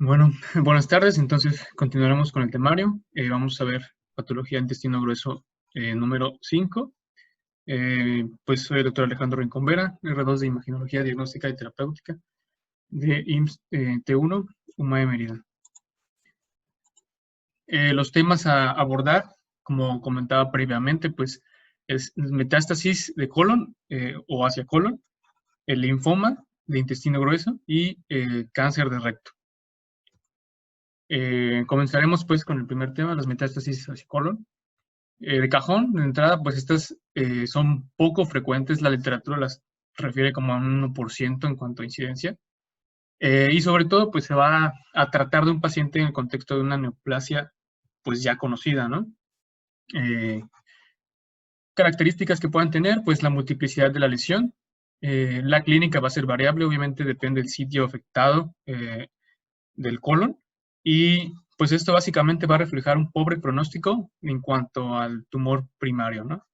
Bueno, buenas tardes. Entonces continuaremos con el temario. Vamos a ver patología de intestino grueso número 5. Pues soy el doctor Alejandro Rincón Vera, R2 de Imaginología Diagnóstica y Terapéutica de IMSS T1, UMAE Mérida. Los temas a abordar, como comentaba previamente, pues es metástasis de colon o hacia colon, el linfoma de intestino grueso y cáncer de recto. Comenzaremos pues con el primer tema, las metástasis hacia colon. De cajón, de entrada, pues estas son poco frecuentes, la literatura las refiere como a un 1% en cuanto a incidencia. Y sobre todo, pues se va a tratar de un paciente en el contexto de una neoplasia pues ya conocida, ¿no? Características que puedan tener, pues la multiplicidad de la lesión. La clínica va a ser variable, obviamente depende del sitio afectado del colon. Y pues esto básicamente va a reflejar un pobre pronóstico en cuanto al tumor primario, ¿no?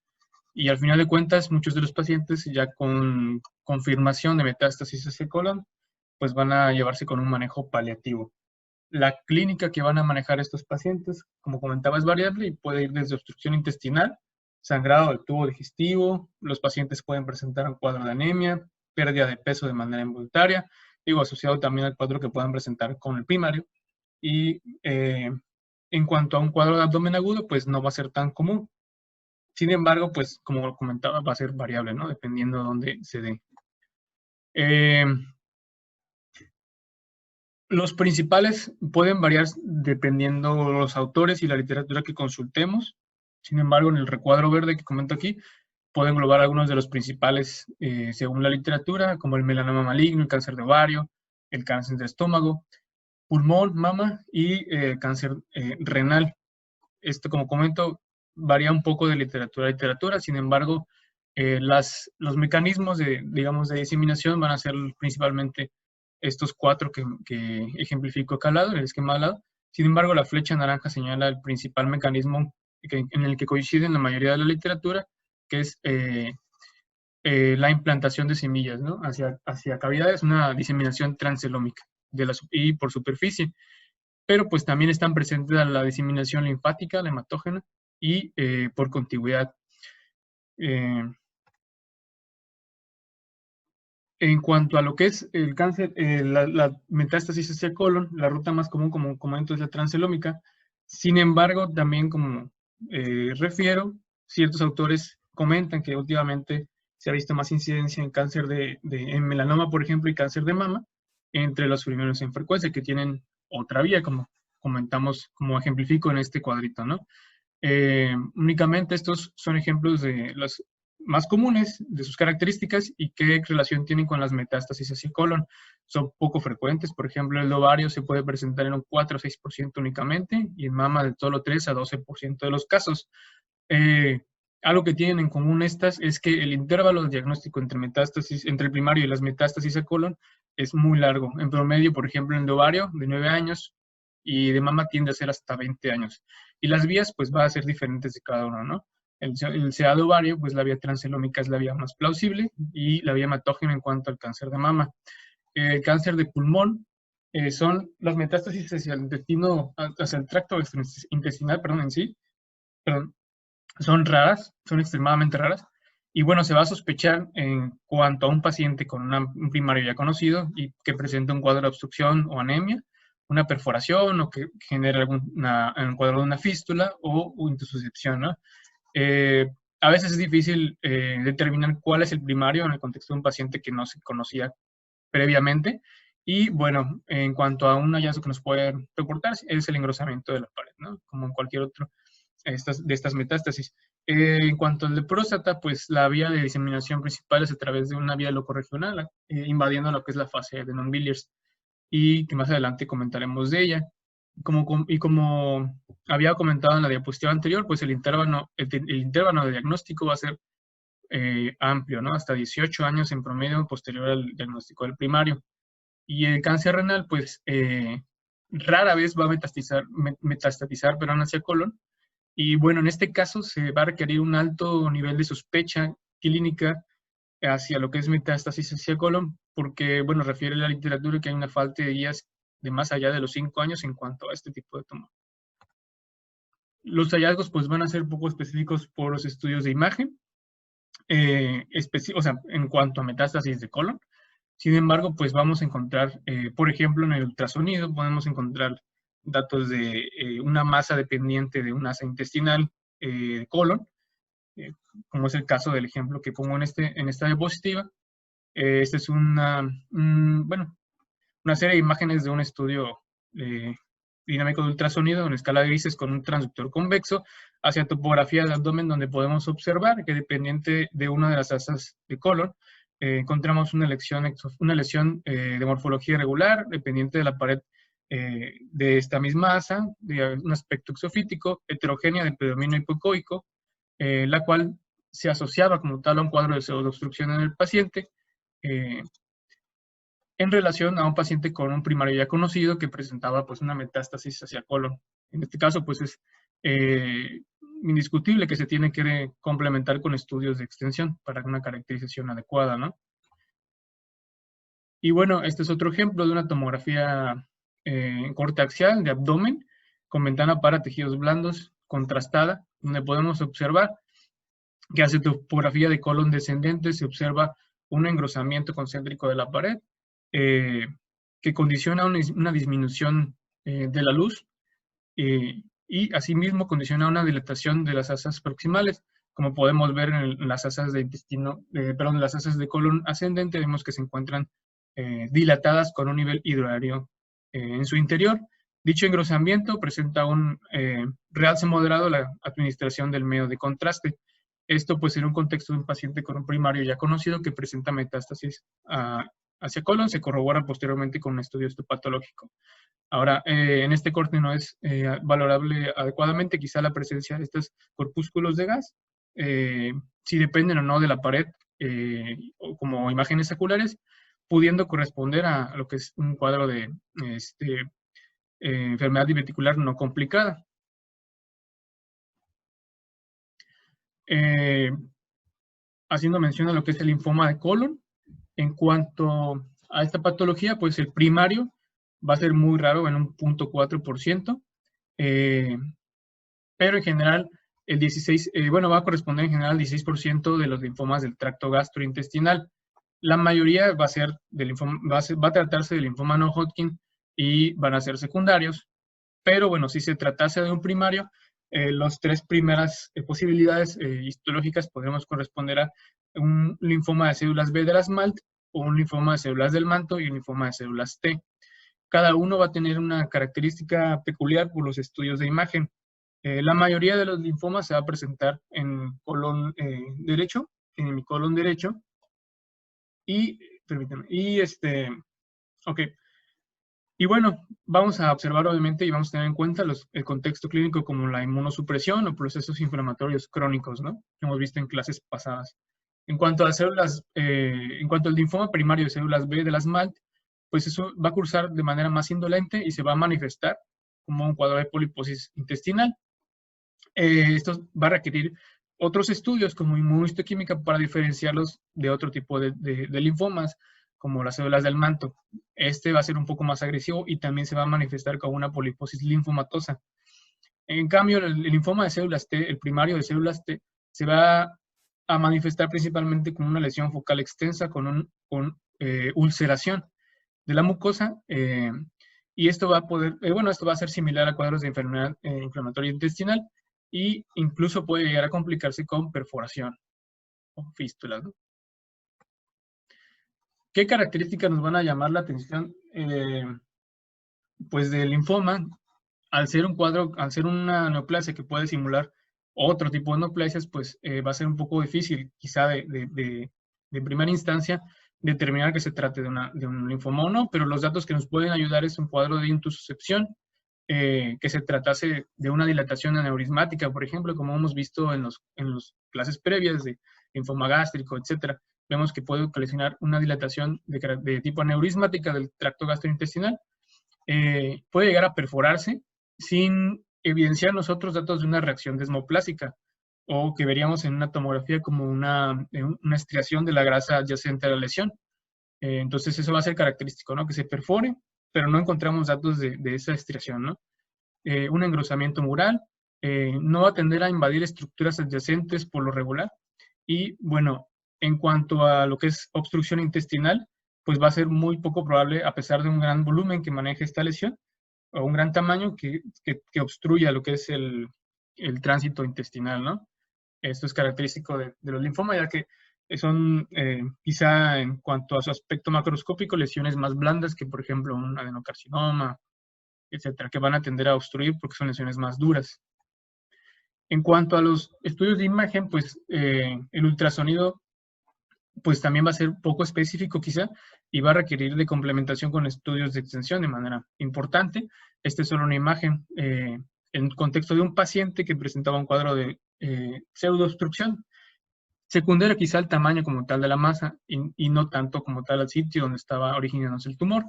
Y al final de cuentas, muchos de los pacientes ya con confirmación de metástasis hacia el colon, pues van a llevarse con un manejo paliativo. La clínica que van a manejar estos pacientes, como comentaba, es variable y puede ir desde obstrucción intestinal, sangrado del tubo digestivo, los pacientes pueden presentar un cuadro de anemia, pérdida de peso de manera involuntaria, digo, asociado también al cuadro que puedan presentar con el primario. Y en cuanto a un cuadro de abdomen agudo, pues no va a ser tan común. Sin embargo, pues como comentaba, va a ser variable, ¿no? Dependiendo de dónde se dé. Los principales pueden variar dependiendo los autores y la literatura que consultemos. Sin embargo, en el recuadro verde que comento aquí, pueden englobar algunos de los principales según la literatura, como el melanoma maligno, el cáncer de ovario, el cáncer de estómago, pulmón, mama y cáncer renal. Esto, como comento, varía un poco de literatura a literatura. Sin embargo, los mecanismos digamos, de diseminación van a ser principalmente estos cuatro que ejemplifico acá al lado, en el esquema al lado. Sin embargo, la flecha naranja señala el principal mecanismo en el que coincide en la mayoría de la literatura, que es la implantación de semillas, ¿no? Hacia cavidades, una diseminación transcelómica y por superficie. Pero pues también están presentes la diseminación linfática, la hematógena, y por contigüidad. En cuanto a lo que es el cáncer, la metástasis hacia el colon, la ruta más común, como comento, es la transcelómica. Sin embargo, también como refiero, ciertos autores comentan que últimamente se ha visto más incidencia en cáncer en melanoma, por ejemplo, y cáncer de mama, entre los primeros en frecuencia, que tienen otra vía, como comentamos, como ejemplifico en este cuadrito, ¿no? Únicamente estos son ejemplos de los más comunes, de sus características y qué relación tienen con las metástasis hacia el colon. Son poco frecuentes, por ejemplo, el ovario se puede presentar en un 4 o 6% únicamente y en mama de solo 3 a 12% de los casos. Algo que tienen en común estas es que el intervalo de diagnóstico entre el primario y las metástasis al colon es muy largo. En promedio, por ejemplo, en el ovario, de 9 años, y de mama tiende a ser hasta 20 años. Y las vías, pues, van a ser diferentes de cada uno, ¿no? El CA de ovario, pues la vía transcelómica es la vía más plausible y la vía hematógena en cuanto al cáncer de mama. El cáncer de pulmón son las metástasis hacia el intestino, hacia el tracto intestinal, perdón, en sí, perdón, son raras, son extremadamente raras. Y bueno, se va a sospechar en cuanto a un paciente con un primario ya conocido y que presenta un cuadro de obstrucción o anemia, una perforación o que genera un cuadro de una fístula o intususcepción, ¿no? A veces es difícil determinar cuál es el primario en el contexto de un paciente que no se conocía previamente. Y bueno, en cuanto a un hallazgo que nos puede reportar, es el engrosamiento de la pared, ¿no? Como en cualquier otro de estas metástasis. En cuanto al de próstata, pues la vía de diseminación principal es a través de una vía locorregional, invadiendo lo que es la fase de non-biliars, y que más adelante comentaremos de ella. Como había comentado en la diapositiva anterior, pues el intervalo de diagnóstico va a ser amplio, ¿no? Hasta 18 años en promedio posterior al diagnóstico del primario. Y el cáncer renal, pues rara vez va a metastatizar, pero hacia colon. Y bueno, en este caso se va a requerir un alto nivel de sospecha clínica hacia lo que es metástasis hacia colon, porque, bueno, refiere la literatura que hay una falta de guías de más allá de los 5 años en cuanto a este tipo de tumor. Los hallazgos pues van a ser poco específicos por los estudios de imagen, o sea, en cuanto a metástasis de colon. Sin embargo, pues vamos a encontrar, por ejemplo, en el ultrasonido podemos encontrar datos de una masa dependiente de una asa intestinal de colon, como es el caso del ejemplo que pongo en esta diapositiva. Esta es una serie de imágenes de un estudio dinámico de ultrasonido en escala de grises con un transductor convexo hacia topografía de abdomen, donde podemos observar que dependiente de una de las asas de colon, encontramos una lesión de morfología irregular, dependiente de la pared de esta misma asa, de un aspecto exofítico, heterogénea de predominio hipoecoico, la cual se asociaba como tal a un cuadro de pseudoobstrucción en el paciente, en relación a un paciente con un primario ya conocido que presentaba pues una metástasis hacia colon. En este caso pues es indiscutible que se tiene que complementar con estudios de extensión para una caracterización adecuada, ¿no? Y bueno, este es otro ejemplo de una tomografía en corte axial de abdomen con ventana para tejidos blandos contrastada, donde podemos observar que hace topografía de colon descendente, se observa un engrosamiento concéntrico de la pared, que condiciona una disminución de la luz y asimismo condiciona una dilatación de las asas proximales. Como podemos ver en las asas de las asas de colon ascendente, vemos que se encuentran dilatadas con un nivel hidroaéreo en su interior. Dicho engrosamiento presenta un realce moderado a la administración del medio de contraste. Esto pues en un contexto de un paciente con un primario ya conocido que presenta metástasis hacia colon, se corrobora posteriormente con un estudio histopatológico. Ahora, en este corte no es valorable adecuadamente quizá la presencia de estos corpúsculos de gas, si dependen o no de la pared, o como imágenes oculares, pudiendo corresponder a lo que es un cuadro de enfermedad diverticular no complicada. Haciendo mención a lo que es el linfoma de colon, en cuanto a esta patología, pues el primario va a ser muy raro en un 0.4%, pero en general el 16, va a corresponder en general al 16% de los linfomas del tracto gastrointestinal. La mayoría va a ser del linfoma, va a tratarse de linfoma no Hodgkin y van a ser secundarios, pero bueno, si se tratase de un primario, las tres primeras posibilidades histológicas podríamos corresponder a un linfoma de células B de la SMALT, o un linfoma de células del manto y un linfoma de células T. Cada uno va a tener una característica peculiar por los estudios de imagen. La mayoría de los linfomas se va a presentar en colon derecho, en mi colon derecho, y, permítanme, ok. Y bueno, vamos a observar obviamente y vamos a tener en cuenta el contexto clínico como la inmunosupresión o procesos inflamatorios crónicos, ¿no? Que hemos visto en clases pasadas. En cuanto a células, en cuanto al linfoma primario de células B de la SMALT, pues eso va a cursar de manera más indolente y se va a manifestar como un cuadro de poliposis intestinal. Esto va a requerir otros estudios como inmunohistoquímica para diferenciarlos de otro tipo de linfomas, como las células del manto. Este va a ser un poco más agresivo y también se va a manifestar como una poliposis linfomatosa. En cambio, el linfoma de células T, el primario de células T, se va a manifestar principalmente como una lesión focal extensa con ulceración de la mucosa, y esto va a poder, esto va a ser similar a cuadros de enfermedad inflamatoria intestinal, y incluso puede llegar a complicarse con perforación o fístulas, ¿no? ¿Qué características nos van a llamar la atención? Pues del linfoma, al ser un cuadro, al ser una neoplasia que puede simular otro tipo de neoplasias, pues va a ser un poco difícil, quizá de primera instancia, determinar que se trate de un linfoma o no, pero los datos que nos pueden ayudar es un cuadro de intususcepción, que se tratase de una dilatación aneurismática, por ejemplo, como hemos visto en las clases previas de linfoma gástrico, etcétera. Vemos que puede ocasionar una dilatación de tipo aneurismática del tracto gastrointestinal. Puede llegar a perforarse sin evidenciar nosotros datos de una reacción desmoplásica, o que veríamos en una tomografía como una estriación de la grasa adyacente a la lesión. Entonces eso va a ser característico, ¿no? Que se perfore, pero no encontramos datos de esa estriación, ¿no? Un engrosamiento mural, no va a tender a invadir estructuras adyacentes por lo regular. Y bueno, en cuanto a lo que es obstrucción intestinal, pues va a ser muy poco probable, a pesar de un gran volumen que maneje esta lesión, o un gran tamaño que obstruya lo que es el tránsito intestinal, ¿no? Esto es característico de los linfomas, ya que son quizá en cuanto a su aspecto macroscópico, lesiones más blandas que, por ejemplo, un adenocarcinoma, etcétera, que van a tender a obstruir porque son lesiones más duras. En cuanto a los estudios de imagen, pues el ultrasonido pues también va a ser poco específico quizá y va a requerir de complementación con estudios de extensión de manera importante. Esta es solo una imagen en contexto de un paciente que presentaba un cuadro de pseudoobstrucción, secundaria quizá al tamaño como tal de la masa y no tanto como tal al sitio donde estaba originándose el tumor.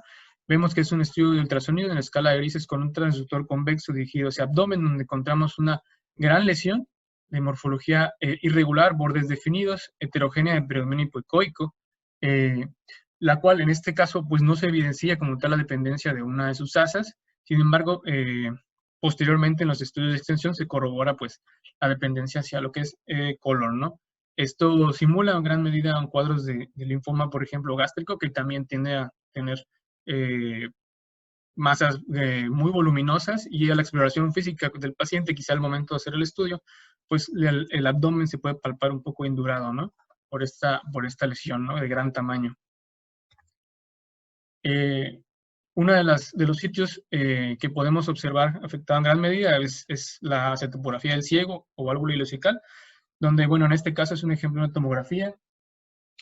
Vemos que es un estudio de ultrasonido en la escala de grises con un transductor convexo dirigido hacia abdomen, donde encontramos una gran lesión de morfología irregular, bordes definidos, heterogénea de predominio hipoecoico, la cual en este caso pues no se evidencia como tal la dependencia de una de sus asas. Sin embargo, posteriormente en los estudios de extensión se corrobora pues la dependencia hacia lo que es colon, ¿no? Esto simula en gran medida un cuadros de linfoma, por ejemplo, gástrico, que también tiende a tener masas muy voluminosas, y a la exploración física del paciente, quizá al momento de hacer el estudio, pues el abdomen se puede palpar un poco indurado, ¿no? Por esta lesión, ¿no? De gran tamaño. Uno de los sitios que podemos observar afectado en gran medida es la cetopografía del ciego o válvula ileocecal, donde, bueno, en este caso es un ejemplo de una tomografía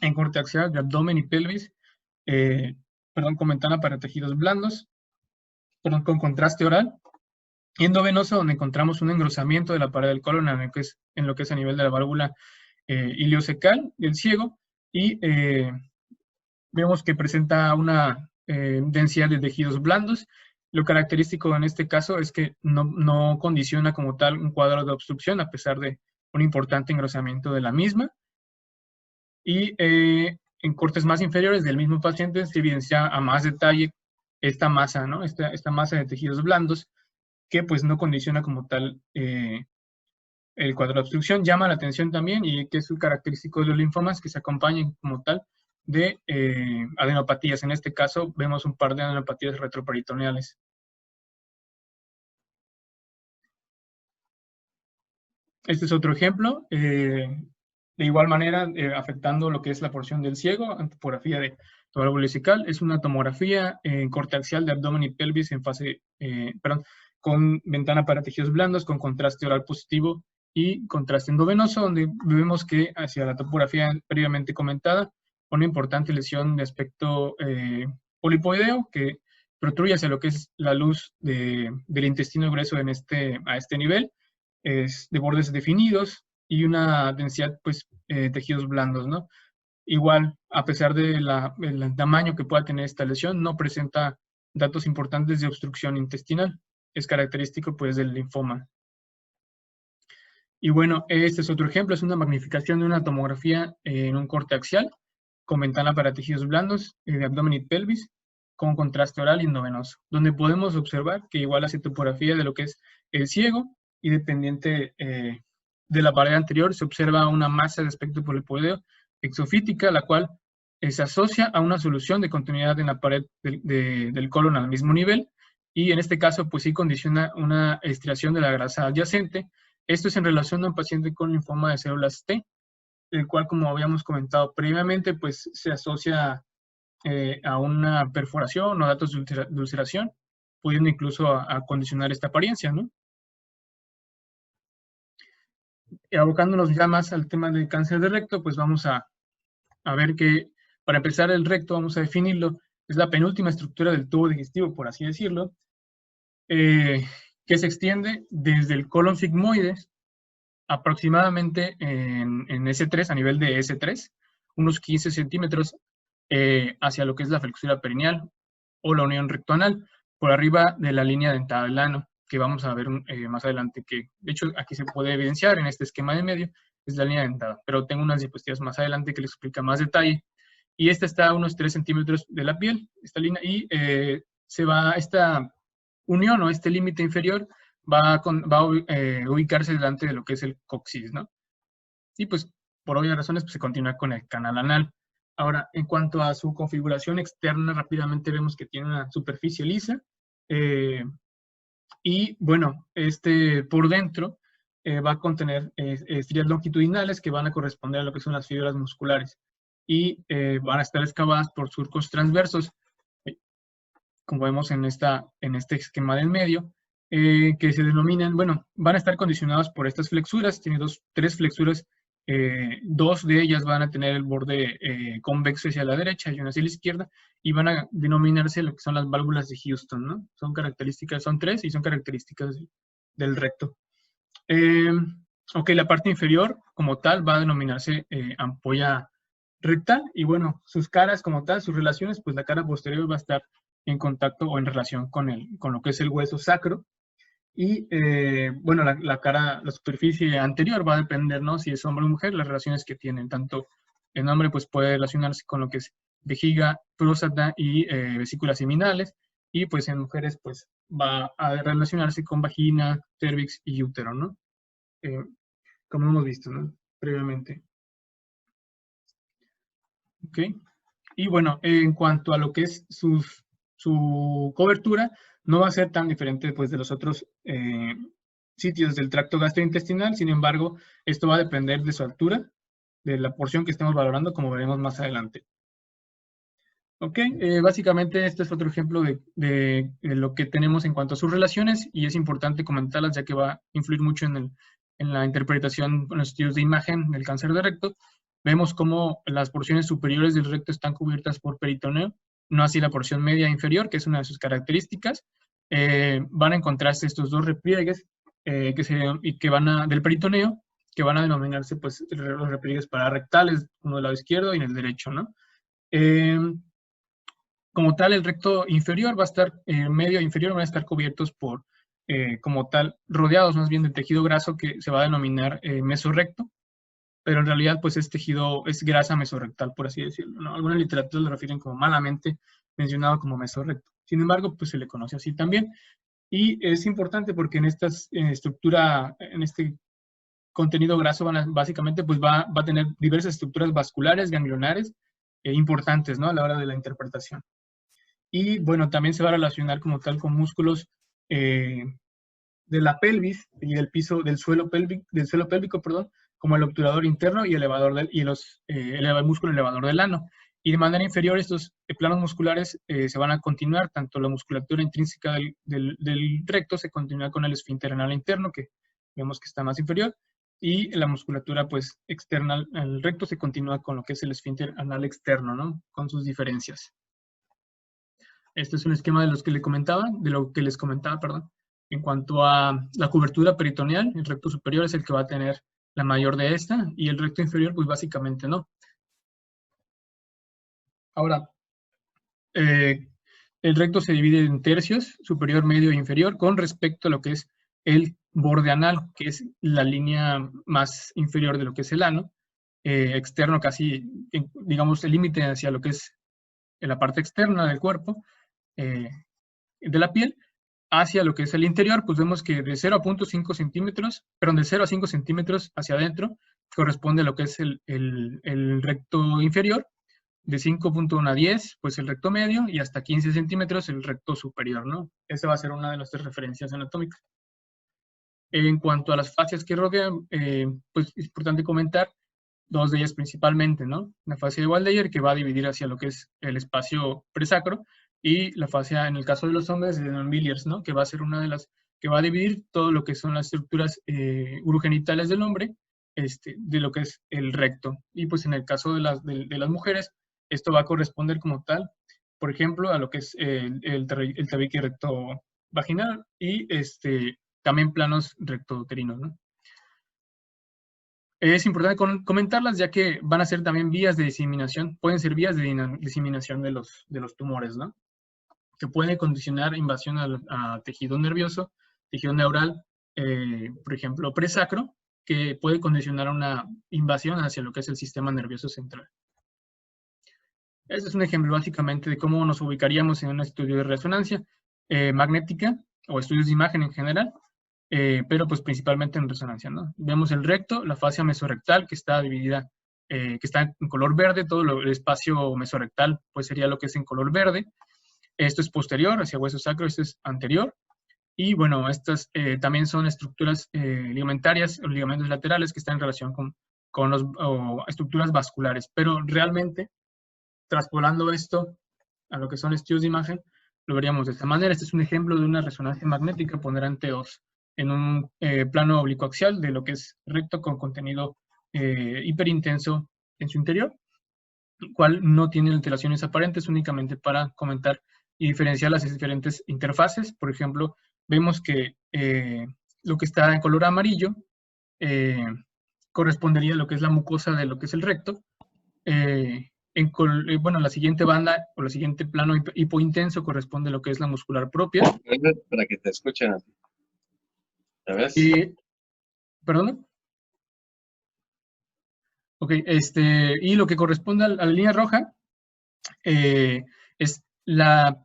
en corte axial de abdomen y pelvis, con ventana para tejidos blandos, con contraste oral, y endovenoso, donde encontramos un engrosamiento de la pared del colon en lo que es a nivel de la válvula ileocecal del ciego, y vemos que presenta una densidad de tejidos blandos. Lo característico en este caso es que no condiciona como tal un cuadro de obstrucción, a pesar de un importante engrosamiento de la misma. Y en cortes más inferiores del mismo paciente se evidencia a más detalle esta masa, ¿no? Esta masa de tejidos blandos, que pues no condiciona como tal el cuadro de obstrucción. Llama la atención también, y que es un característico de los linfomas, que se acompañen como tal de adenopatías. En este caso vemos un par de adenopatías retroperitoneales. Este es otro ejemplo, de igual manera afectando lo que es la porción del ciego, topografía de válvula ileocecal. Es una tomografía en corte axial de abdomen y pelvis en fase, con ventana para tejidos blandos, con contraste oral positivo y contraste endovenoso, donde vemos que hacia la topografía previamente comentada, una importante lesión de aspecto polipoideo que protruye hacia lo que es la luz del intestino grueso a este nivel, es de bordes definidos y una densidad, pues, tejidos blandos, ¿no? Igual, a pesar del tamaño que pueda tener esta lesión, no presenta datos importantes de obstrucción intestinal. Es característico, pues, del linfoma. Y bueno, este es otro ejemplo, es una magnificación de una tomografía en un corte axial, con ventana para tejidos blandos, de abdomen y pelvis, con contraste oral y endovenoso, donde podemos observar que igual hace topografía de lo que es el ciego, y dependiente de la pared anterior se observa una masa de aspecto polipoideo exofítica, la cual se asocia a una solución de continuidad en la pared del colon al mismo nivel, y en este caso pues sí condiciona una estriación de la grasa adyacente. Esto es en relación a un paciente con linfoma de células T, el cual, como habíamos comentado previamente, pues se asocia a una perforación o datos de ulceración, pudiendo incluso a condicionar esta apariencia, ¿no? Y abocándonos ya más al tema del cáncer de recto, pues vamos a ver que, para empezar, el recto, vamos a definirlo, es la penúltima estructura del tubo digestivo, por así decirlo, que se extiende desde el colon sigmoides aproximadamente en S3, a nivel de S3, unos 15 centímetros hacia lo que es la flexura perineal o la unión rectoanal, por arriba de la línea dentada del ano, que vamos a ver más adelante, que de hecho aquí se puede evidenciar en este esquema de medio, es la línea dentada, pero tengo unas diapositivas más adelante que les explica más detalle. Y esta está a unos 3 centímetros de la piel, esta línea, y esta unión o este límite inferior va a ubicarse delante de lo que es el coxis, ¿no? Y pues por obvias razones pues, se continúa con el canal anal. Ahora, en cuanto a su configuración externa, rápidamente vemos que tiene una superficie lisa y bueno, por dentro va a contener estrías longitudinales que van a corresponder a lo que son las fibras musculares y van a estar excavadas por surcos transversos, como vemos en este esquema del medio, que se denominan, bueno, van a estar condicionados por estas flexuras. Tiene tres flexuras, dos de ellas van a tener el borde convexo hacia la derecha y una hacia la izquierda, y van a denominarse lo que son las válvulas de Houston, ¿no? Son tres y son características del recto. Ok, la parte inferior como tal va a denominarse ampolla rectal, y bueno, sus caras como tal, sus relaciones, pues la cara posterior va a estar en contacto o en relación con lo que es el hueso sacro, y bueno, la superficie anterior va a depender, ¿no? Si es hombre o mujer, las relaciones que tienen. Tanto en hombre pues puede relacionarse con lo que es vejiga, próstata y vesículas seminales, y pues en mujeres pues va a relacionarse con vagina, cervix y útero, ¿no? Como hemos visto, ¿no? Previamente. ¿Ok? Y bueno, en cuanto a lo que es su cobertura, no va a ser tan diferente pues, de los otros sitios del tracto gastrointestinal. Sin embargo, esto va a depender de su altura, de la porción que estemos valorando, como veremos más adelante. Ok, básicamente este es otro ejemplo de lo que tenemos en cuanto a sus relaciones, y es importante comentarlas ya que va a influir mucho en la interpretación con los estudios de imagen del cáncer de recto. Vemos cómo las porciones superiores del recto están cubiertas por peritoneo, no así la porción media e inferior, que es una de sus características. Van a encontrarse estos dos repliegues del peritoneo, que van a denominarse pues, los repliegues pararectales, uno del lado izquierdo y en el derecho, ¿no? Como tal, el recto inferior va a estar, medio e inferior van a estar cubiertos por, como tal, rodeados más bien de tejido graso que se va a denominar mesorrecto, pero en realidad pues es grasa mesorrectal, por así decirlo, ¿no? Algunas literaturas lo refieren como malamente mencionado como mesorrecto. Sin embargo, pues se le conoce así también. Y es importante porque en esta estructura, en este contenido graso, básicamente pues va a tener diversas estructuras vasculares, ganglionares, importantes, ¿no? A la hora de la interpretación. Y bueno, también se va a relacionar como tal con músculos de la pelvis y del suelo pélvico, perdón, como el obturador interno y el músculo elevador del ano. Y de manera inferior, estos planos musculares se van a continuar, tanto la musculatura intrínseca del recto se continúa con el esfínter anal interno, que vemos que está más inferior, y la musculatura pues externa al recto se continúa con lo que es el esfínter anal externo, ¿no? Con sus diferencias. Este es un esquema de lo que les comentaba, perdón. En cuanto a la cobertura peritoneal, el recto superior es el que va a tener la mayor de esta, y el recto inferior, pues básicamente no. Ahora, el recto se divide en tercios, superior, medio e inferior, con respecto a lo que es el borde anal, que es la línea más inferior de lo que es el ano, externo casi, digamos, el límite hacia lo que es la parte externa del cuerpo, de la piel, hacia lo que es el interior, pues vemos que de 0 a 0.5 centímetros, perdón, de 0 a 5 centímetros hacia adentro, corresponde a lo que es el recto inferior, de 5.1 a 10, pues el recto medio, y hasta 15 centímetros el recto superior, ¿no? Esa va a ser una de nuestras referencias anatómicas. En cuanto a las fascias que rodean, pues es importante comentar dos de ellas principalmente, ¿no? La fascia de Waldeyer, que va a dividir hacia lo que es el espacio presacro, y la fascia, en el caso de los hombres, de Denman-Villiers, ¿no? Que va a ser una de las que va a dividir todo lo que son las estructuras urogenitales del hombre, de lo que es el recto. Y pues en el caso de las mujeres, esto va a corresponder como tal, por ejemplo, a lo que es el tabique recto vaginal y también planos rectouterinos, ¿no? Es importante comentarlas, ya que van a ser también vías de diseminación, pueden ser vías de diseminación de los tumores, ¿no? Que pueden condicionar invasión a tejido nervioso, tejido neural, por ejemplo, presacro, que puede condicionar una invasión hacia lo que es el sistema nervioso central. Este es un ejemplo básicamente de cómo nos ubicaríamos en un estudio de resonancia magnética o estudios de imagen en general, pero pues principalmente en resonancia, ¿no? Vemos el recto, la fascia mesorrectal que está dividida, que está en color verde, todo el espacio mesorrectal pues sería lo que es en color verde. Esto es posterior hacia hueso sacro, esto es anterior. Y bueno, estas también son estructuras ligamentarias o ligamentos laterales que están en relación con estructuras vasculares, pero realmente traspolando esto a lo que son estudios de imagen, lo veríamos de esta manera. Este es un ejemplo de una resonancia magnética ponderante 2 en un plano oblicoaxial de lo que es recto con contenido hiperintenso en su interior, el cual no tiene alteraciones aparentes, únicamente para comentar y diferenciar las diferentes interfaces. Por ejemplo, vemos que lo que está en color amarillo correspondería a lo que es la mucosa de lo que es el recto. Bueno, la siguiente banda o la siguiente plano hipointenso corresponde a lo que es la muscular propia. Para que te escuchen. ¿Ya ves? ¿Perdón? Ok, y lo que corresponde a la línea roja es la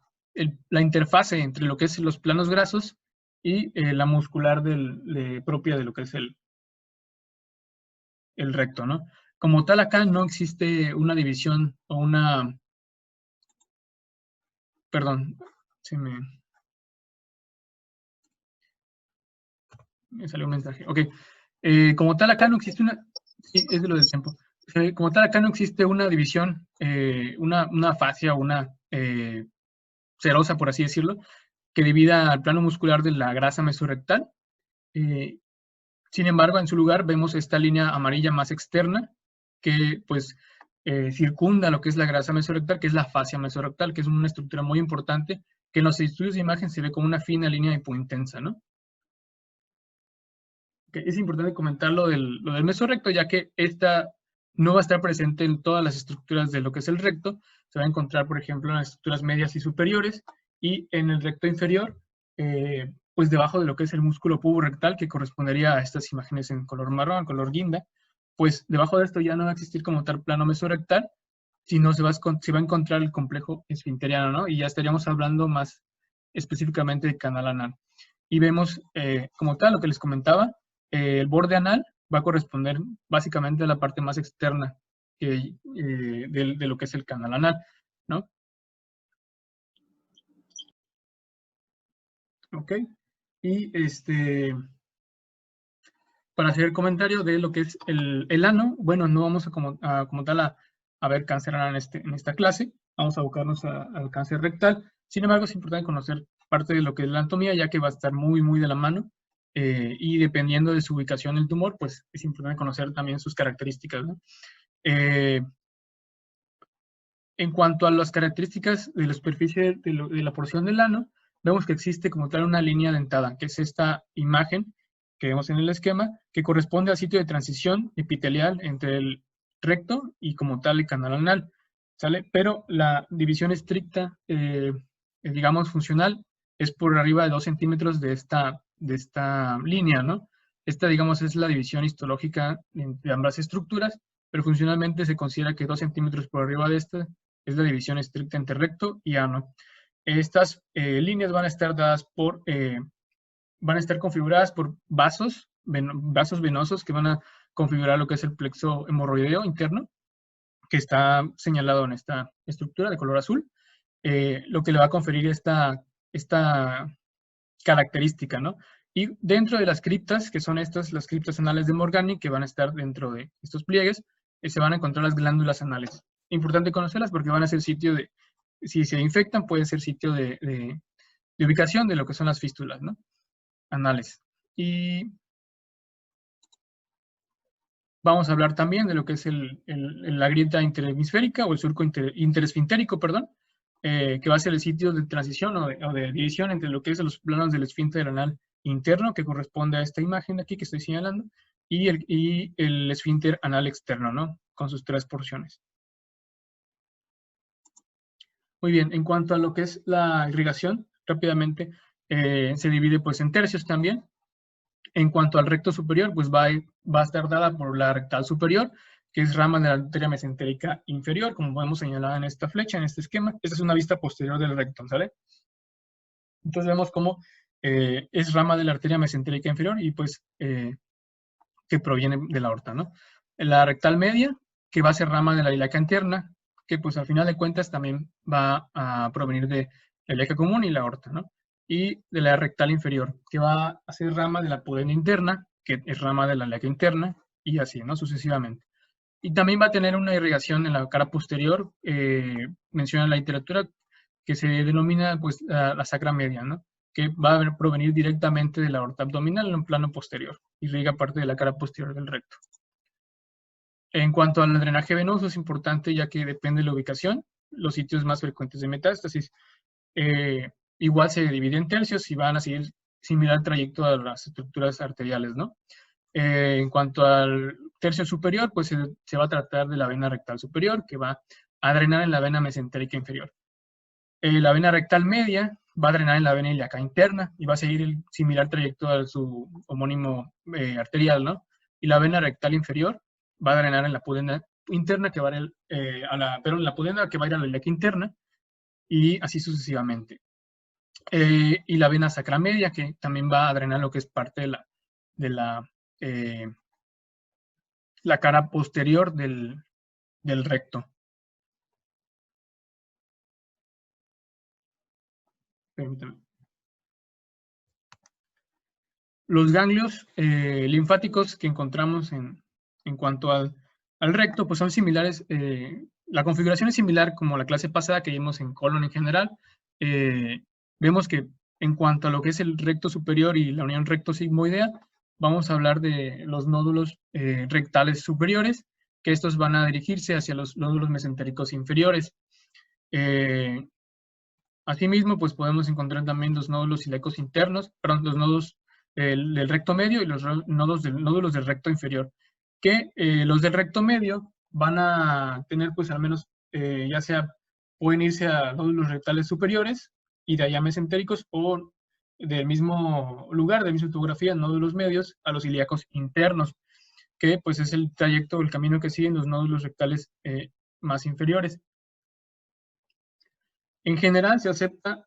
interfase entre lo que es los planos grasos y la muscular propia de lo que es el recto, ¿no? Como tal, acá no existe una división o una... Perdón, me salió un mensaje. Ok, como tal, acá no existe una... Sí, es de lo del tiempo. Como tal, acá no existe una división, una fascia o una serosa, por así decirlo, que divida al plano muscular de la grasa mesorrectal. Sin embargo, en su lugar vemos esta línea amarilla más externa que pues circunda lo que es la grasa mesorrectal, que es la fascia mesorrectal, que es una estructura muy importante que en los estudios de imagen se ve como una fina línea hipointensa, ¿no? Okay, es importante comentar lo del mesorrecto, ya que esta no va a estar presente en todas las estructuras de lo que es el recto. Se va a encontrar, por ejemplo, en las estructuras medias y superiores, y en el recto inferior, pues debajo de lo que es el músculo puborectal, que correspondería a estas imágenes en color marrón, color guinda, pues debajo de esto ya no va a existir como tal plano mesorrectal, sino se va a encontrar el complejo esfinteriano, ¿no? Y ya estaríamos hablando más específicamente de canal anal. Y vemos como tal lo que les comentaba, el borde anal va a corresponder básicamente a la parte más externa de lo que es el canal anal, ¿no? Ok. Y para hacer el comentario de lo que es el ano, bueno, no vamos a como tal a ver cáncer anal en esta clase, vamos a abocarnos al cáncer rectal. Sin embargo, es importante conocer parte de lo que es la anatomía, ya que va a estar muy, muy de la mano. Y dependiendo de su ubicación el tumor, pues es importante conocer también sus características, ¿no? En cuanto a las características de la superficie de la porción del ano, vemos que existe como tal una línea dentada, que es esta imagen que vemos en el esquema, que corresponde al sitio de transición epitelial entre el recto y como tal el canal anal, ¿sale? Pero la división estricta, digamos funcional, es por arriba de 2 centímetros de esta línea, ¿no? Esta, digamos, es la división histológica de ambas estructuras, pero funcionalmente se considera que 2 centímetros por arriba de esta es la división estricta entre recto y ano. Estas líneas van a estar dadas van a estar configuradas por vasos venosos que van a configurar lo que es el plexo hemorroideo interno, que está señalado en esta estructura de color azul, lo que le va a conferir esta característica, ¿no? Y dentro de las criptas, que son las criptas anales de Morgani, que van a estar dentro de estos pliegues, se van a encontrar las glándulas anales. Importante conocerlas porque van a ser sitio de, si se infectan, puede ser sitio de ubicación de lo que son las fístulas, ¿no? Anales. Y vamos a hablar también de lo que es la grieta interhemisférica o el surco interesfintérico, perdón, que va a ser el sitio de transición o de división entre lo que es los planos del esfínter anal interno, que corresponde a esta imagen aquí que estoy señalando, y el esfínter anal externo, ¿no? Con sus 3 porciones. Muy bien, en cuanto a lo que es la irrigación, rápidamente se divide pues en tercios también. En cuanto al recto superior, pues va a estar dada por la rectal superior, que es rama de la arteria mesentérica inferior, como podemos señalar en esta flecha, en este esquema. Esta es una vista posterior del recto, ¿sale? Entonces vemos cómo es rama de la arteria mesentérica inferior y pues que proviene de la aorta, ¿no? La rectal media, que va a ser rama de la ilíaca interna, que pues al final de cuentas también va a provenir de la ilíaca común y la aorta, ¿no? Y de la rectal inferior, que va a ser rama de la pudenda interna, que es rama de la ilíaca interna, y así, ¿no? Sucesivamente. Y también va a tener una irrigación en la cara posterior, menciona la literatura, que se denomina pues la sacra media, ¿no? Que va a provenir directamente de la aorta abdominal en un plano posterior, irriga parte de la cara posterior del recto. En cuanto al drenaje venoso, es importante ya que depende de la ubicación, los sitios más frecuentes de metástasis. Igual se divide en tercios y van a seguir similar trayecto a las estructuras arteriales, ¿no? En cuanto al tercio superior, pues se va a tratar de la vena rectal superior, que va a drenar en la vena mesentérica inferior. La vena rectal media va a drenar en la vena ilíaca interna y va a seguir el similar trayecto a su homónimo arterial, ¿no? Y la vena rectal inferior va a drenar en la pudenda interna, que va a ir en la pudenda que va a ir a la ilíaca interna, y así sucesivamente. Y la vena sacra media, que también va a drenar lo que es parte de la cara posterior del recto. Permítame. Los ganglios linfáticos que encontramos en cuanto al recto, pues son similares. La configuración es similar como la clase pasada que vimos en colon en general. Vemos que en cuanto a lo que es el recto superior y la unión recto-sigmoidea, vamos a hablar de los nódulos rectales superiores, que estos van a dirigirse hacia los nódulos mesentéricos inferiores. Asimismo, pues podemos encontrar también los nódulos ilíacos internos, perdón, los nódulos del recto medio y los nódulos del recto inferior, que los del recto medio van a tener pues al menos, ya sea, pueden irse a nódulos rectales superiores y de allá mesentéricos, o del mismo lugar, de la misma topografía, nódulos medios a los ilíacos internos, que pues es el trayecto, el camino que siguen los nódulos rectales más inferiores. En general se acepta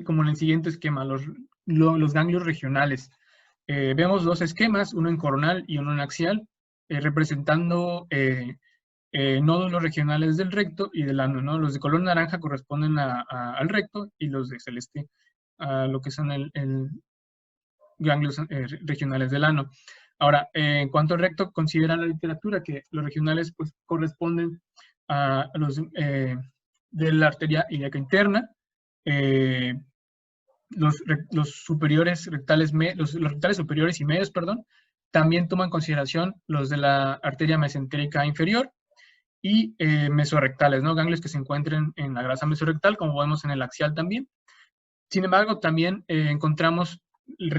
como en el siguiente esquema, los ganglios regionales. Vemos dos esquemas, uno en coronal y uno en axial, representando nódulos regionales del recto y del ano, ¿no? Los de color naranja corresponden al recto y los de celeste a lo que son el ganglios regionales del ano. Ahora, en cuanto al recto, considera la literatura que los regionales pues, corresponden a los de la arteria ilíaca interna, los superiores rectales, los rectales superiores y medios, perdón, también toman en consideración los de la arteria mesentérica inferior y mesorrectales, ¿no? Ganglios que se encuentren en la grasa mesorrectal, como vemos en el axial también. Sin embargo, también encontramos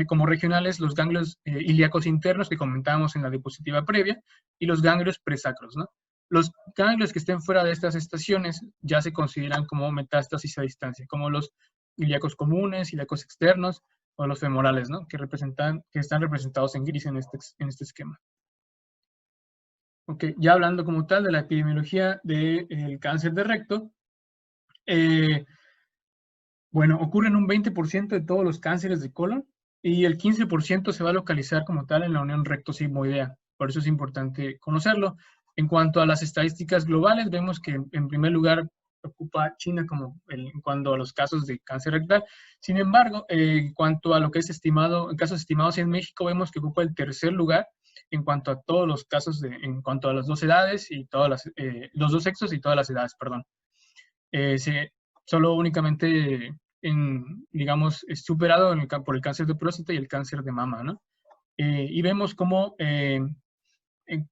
como regionales los ganglios ilíacos internos que comentábamos en la diapositiva previa y los ganglios presacros, ¿no? Los ganglios que estén fuera de estas estaciones ya se consideran como metástasis a distancia, como los ilíacos comunes, ilíacos externos o los femorales, ¿no? Que están representados en gris en este esquema. Ok, ya hablando como tal de la epidemiología del cáncer de recto, bueno, ocurre en un 20% de todos los cánceres de colon y el 15% se va a localizar como tal en la unión recto-sigmoidea. Por eso es importante conocerlo. En cuanto a las estadísticas globales, vemos que en primer lugar ocupa China como en cuanto a los casos de cáncer rectal. Sin embargo, en cuanto a lo que es estimado, en casos estimados en México, vemos que ocupa el tercer lugar en cuanto a todos los casos, en cuanto a las dos edades y los dos sexos y todas las edades, perdón. Solo únicamente, digamos, es superado por el cáncer de próstata y el cáncer de mama, ¿no? Y vemos cómo, en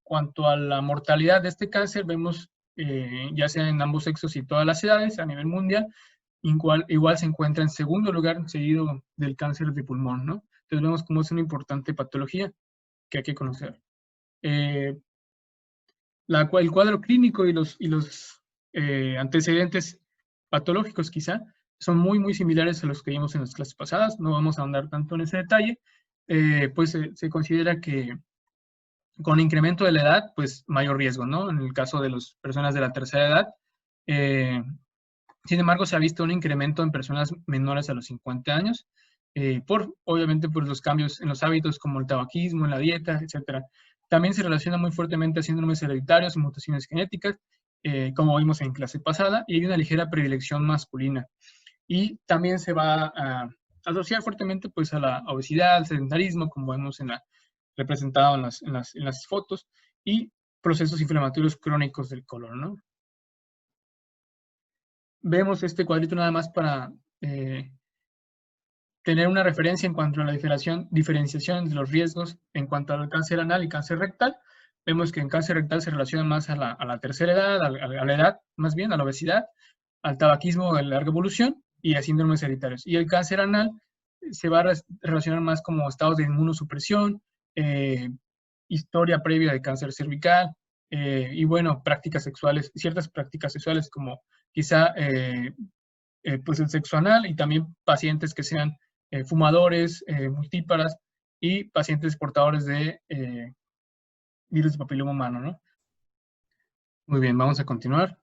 cuanto a la mortalidad de este cáncer, vemos, ya sea en ambos sexos y todas las edades, a nivel mundial, igual se encuentra en segundo lugar, seguido del cáncer de pulmón, ¿no? Entonces vemos cómo es una importante patología que hay que conocer. El cuadro clínico y los antecedentes patológicos quizá son muy similares a los que vimos en las clases pasadas, no vamos a ahondar tanto en ese detalle, pues se considera que Con incremento de la edad, pues mayor riesgo, ¿no? En el caso de las personas de la tercera edad. Sin embargo, se ha visto un incremento en personas menores a los 50 años, obviamente, por los cambios en los hábitos como el tabaquismo, en la dieta, etc. También se relaciona muy fuertemente a síndromes hereditarios y mutaciones genéticas, como vimos en clase pasada, y hay una ligera predilección masculina. Y también se va a asociar fuertemente pues, a la obesidad, al sedentarismo, como vemos representado en las fotos, y procesos inflamatorios crónicos del colon, ¿no? Vemos este cuadrito nada más para tener una referencia en cuanto a la diferenciación de los riesgos en cuanto al cáncer anal y cáncer rectal. Vemos que en cáncer rectal se relaciona más a la tercera edad, a la edad, más bien, a la obesidad, al tabaquismo de larga evolución y a síndromes hereditarios. Y el cáncer anal se va a relacionar más como estados de inmunosupresión, historia previa de cáncer cervical, y bueno, prácticas sexuales, ciertas prácticas sexuales como quizá pues el sexo anal, y también pacientes que sean fumadores, multíparas y pacientes portadores de virus de papiloma humano, ¿no? Muy bien, vamos a continuar.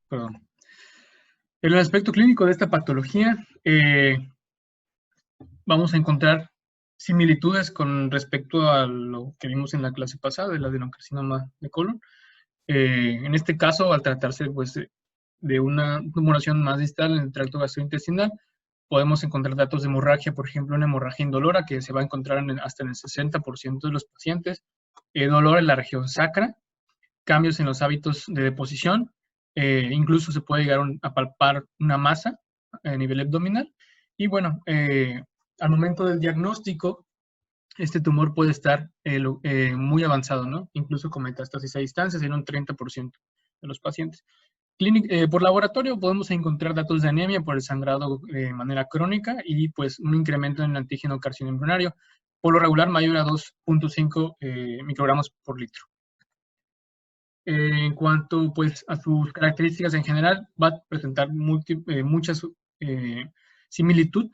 Perdón. En el aspecto clínico de esta patología, vamos a encontrar similitudes con respecto a lo que vimos en la clase pasada, del adenocarcinoma de colon. En este caso, al tratarse pues, de una tumoración más distal en el tracto gastrointestinal, podemos encontrar datos de hemorragia, por ejemplo, una hemorragia indolora que se va a encontrar hasta en el 60% de los pacientes, dolor en la región sacra, cambios en los hábitos de deposición, incluso se puede llegar a palpar una masa a nivel abdominal. Y bueno, al momento del diagnóstico, este tumor puede estar muy avanzado, ¿no? Incluso con metástasis a distancia en un 30% de los pacientes. Por laboratorio podemos encontrar datos de anemia por el sangrado de manera crónica y pues un incremento en el antígeno carcinoembrionario, por lo regular mayor a 2.5 microgramos por litro. En cuanto pues, a sus características en general, va a presentar muchas similitud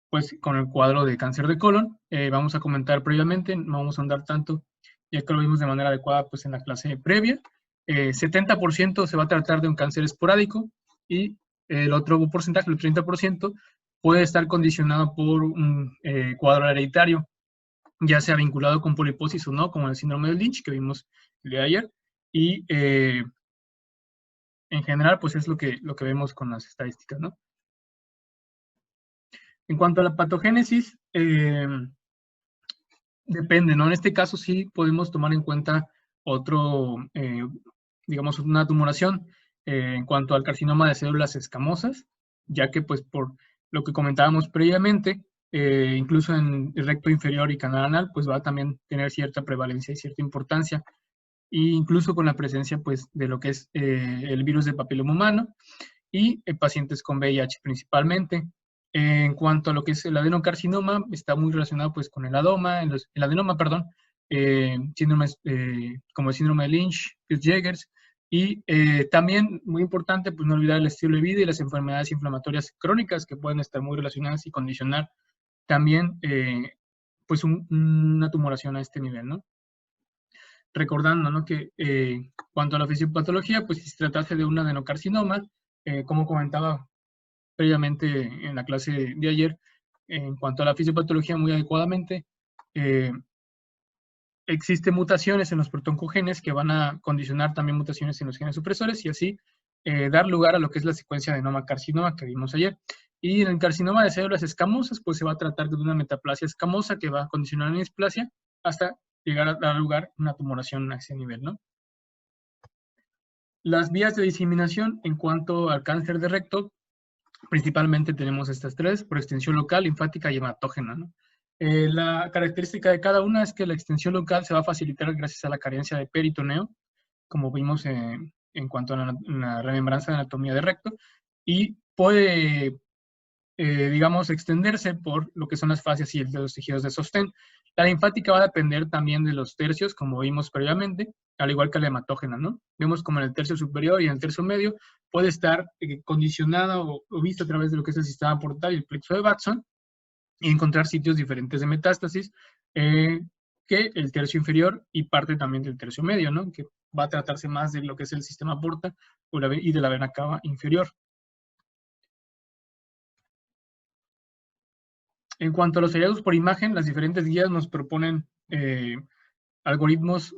pues, con el cuadro de cáncer de colon. Vamos a comentar previamente, no vamos a andar tanto, ya que lo vimos de manera adecuada pues, en la clase previa. 70% se va a tratar de un cáncer esporádico y el otro porcentaje, el 30%, puede estar condicionado por un cuadro hereditario, ya sea vinculado con poliposis o no, como el síndrome de Lynch que vimos el día de ayer. Y en general, pues es lo que vemos con las estadísticas, ¿no? En cuanto a la patogénesis, depende, ¿no? En este caso sí podemos tomar en cuenta digamos, una tumoración en cuanto al carcinoma de células escamosas, ya que pues por lo que comentábamos previamente, incluso en el recto inferior y canal anal, pues va a también tener cierta prevalencia y cierta importancia, e incluso con la presencia pues de lo que es el virus de papiloma humano y pacientes con VIH principalmente. En cuanto a lo que es el adenocarcinoma, está muy relacionado pues con el adenoma, perdón, síndromes como el síndrome de Lynch, Peutz-Jeghers, y también, muy importante, pues no olvidar el estilo de vida y las enfermedades inflamatorias crónicas que pueden estar muy relacionadas y condicionar también pues una tumoración a este nivel, ¿no? Recordando, ¿no? Que cuanto a la fisiopatología, pues si se tratase de un adenocarcinoma, como comentaba previamente en la clase de ayer, en cuanto a la fisiopatología muy adecuadamente, existen mutaciones en los protoncogenes que van a condicionar también mutaciones en los genes supresores y así dar lugar a lo que es la secuencia de adenoma-carcinoma que vimos ayer. Y en el carcinoma de células escamosas, pues se va a tratar de una metaplasia escamosa que va a condicionar la displasia hasta llegar a dar lugar a una tumoración a ese nivel, ¿no? Las vías de diseminación en cuanto al cáncer de recto, principalmente tenemos estas tres, por extensión local, linfática y hematógena, ¿no? La característica de cada una es que la extensión local se va a facilitar gracias a la carencia de peritoneo, como vimos en cuanto a la remembranza de anatomía de recto, y puede, digamos, extenderse por lo que son las fascias y los tejidos de sostén. La linfática va a depender también de los tercios, como vimos previamente, al igual que la hematógena, ¿no? Vemos como en el tercio superior y en el tercio medio puede estar condicionada o vista a través de lo que es el sistema portal y el plexo de Watson, y encontrar sitios diferentes de metástasis, que el tercio inferior y parte también del tercio medio, ¿no? Que va a tratarse más de lo que es el sistema porta y de la vena cava inferior. En cuanto a los hallazgos por imagen, las diferentes guías nos proponen algoritmos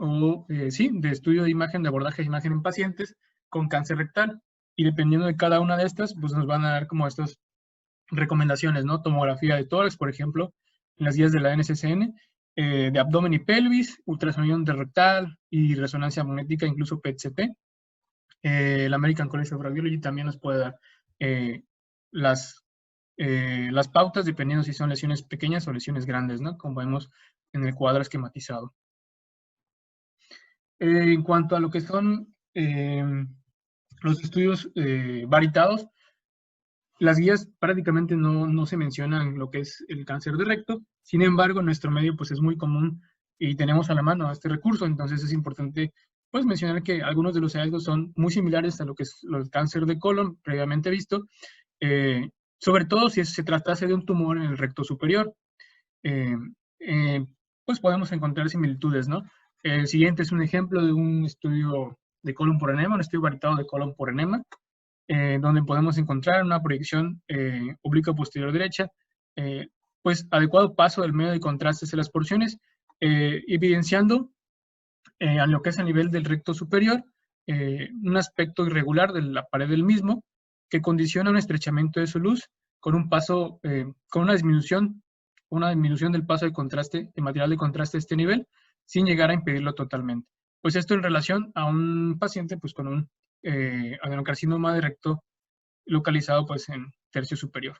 de estudio de imagen, de abordaje de imagen en pacientes con cáncer rectal. Y dependiendo de cada una de estas, pues nos van a dar como estas recomendaciones, ¿no? Tomografía de tórax, por ejemplo, en las guías de la NCCN, de abdomen y pelvis, ultrasonido rectal y resonancia magnética, incluso PET-CT. El American College of Radiology también nos puede dar las pautas dependiendo si son lesiones pequeñas o lesiones grandes, ¿no? Como vemos en el cuadro esquematizado. En cuanto a lo que son los estudios varitados, las guías prácticamente no se mencionan lo que es el cáncer de recto. Sin embargo, en nuestro medio pues es muy común y tenemos a la mano este recurso, entonces es importante pues mencionar que algunos de los hallazgos son muy similares a lo que es el cáncer de colon previamente visto, sobre todo si se tratase de un tumor en el recto superior. Pues podemos encontrar similitudes, ¿no? El siguiente es un ejemplo de un estudio de colon por enema, un estudio varitado de colon por enema, donde podemos encontrar una proyección obliqua posterior derecha, pues adecuado paso del medio de contraste hacia las porciones, evidenciando a lo que es a nivel del recto superior, un aspecto irregular de la pared del mismo, que condiciona un estrechamiento de su luz con un paso, con una disminución del paso de contraste, de material de contraste a este nivel, sin llegar a impedirlo totalmente. Pues esto en relación a un paciente pues con un adenocarcinoma de recto localizado pues en tercio superior.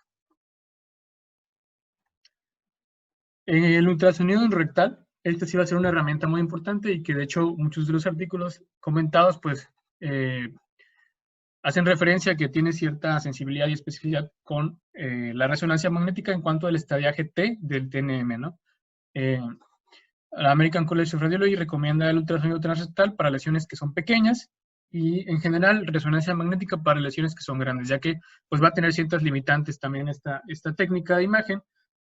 El ultrasonido rectal, este sí va a ser una herramienta muy importante y que de hecho muchos de los artículos comentados pues hacen referencia a que tiene cierta sensibilidad y especificidad con la resonancia magnética en cuanto al estadiaje T del TNM, ¿no? La American College of Radiology recomienda el ultrasonido transrectal para lesiones que son pequeñas y en general resonancia magnética para lesiones que son grandes, ya que pues va a tener ciertas limitantes también esta técnica de imagen,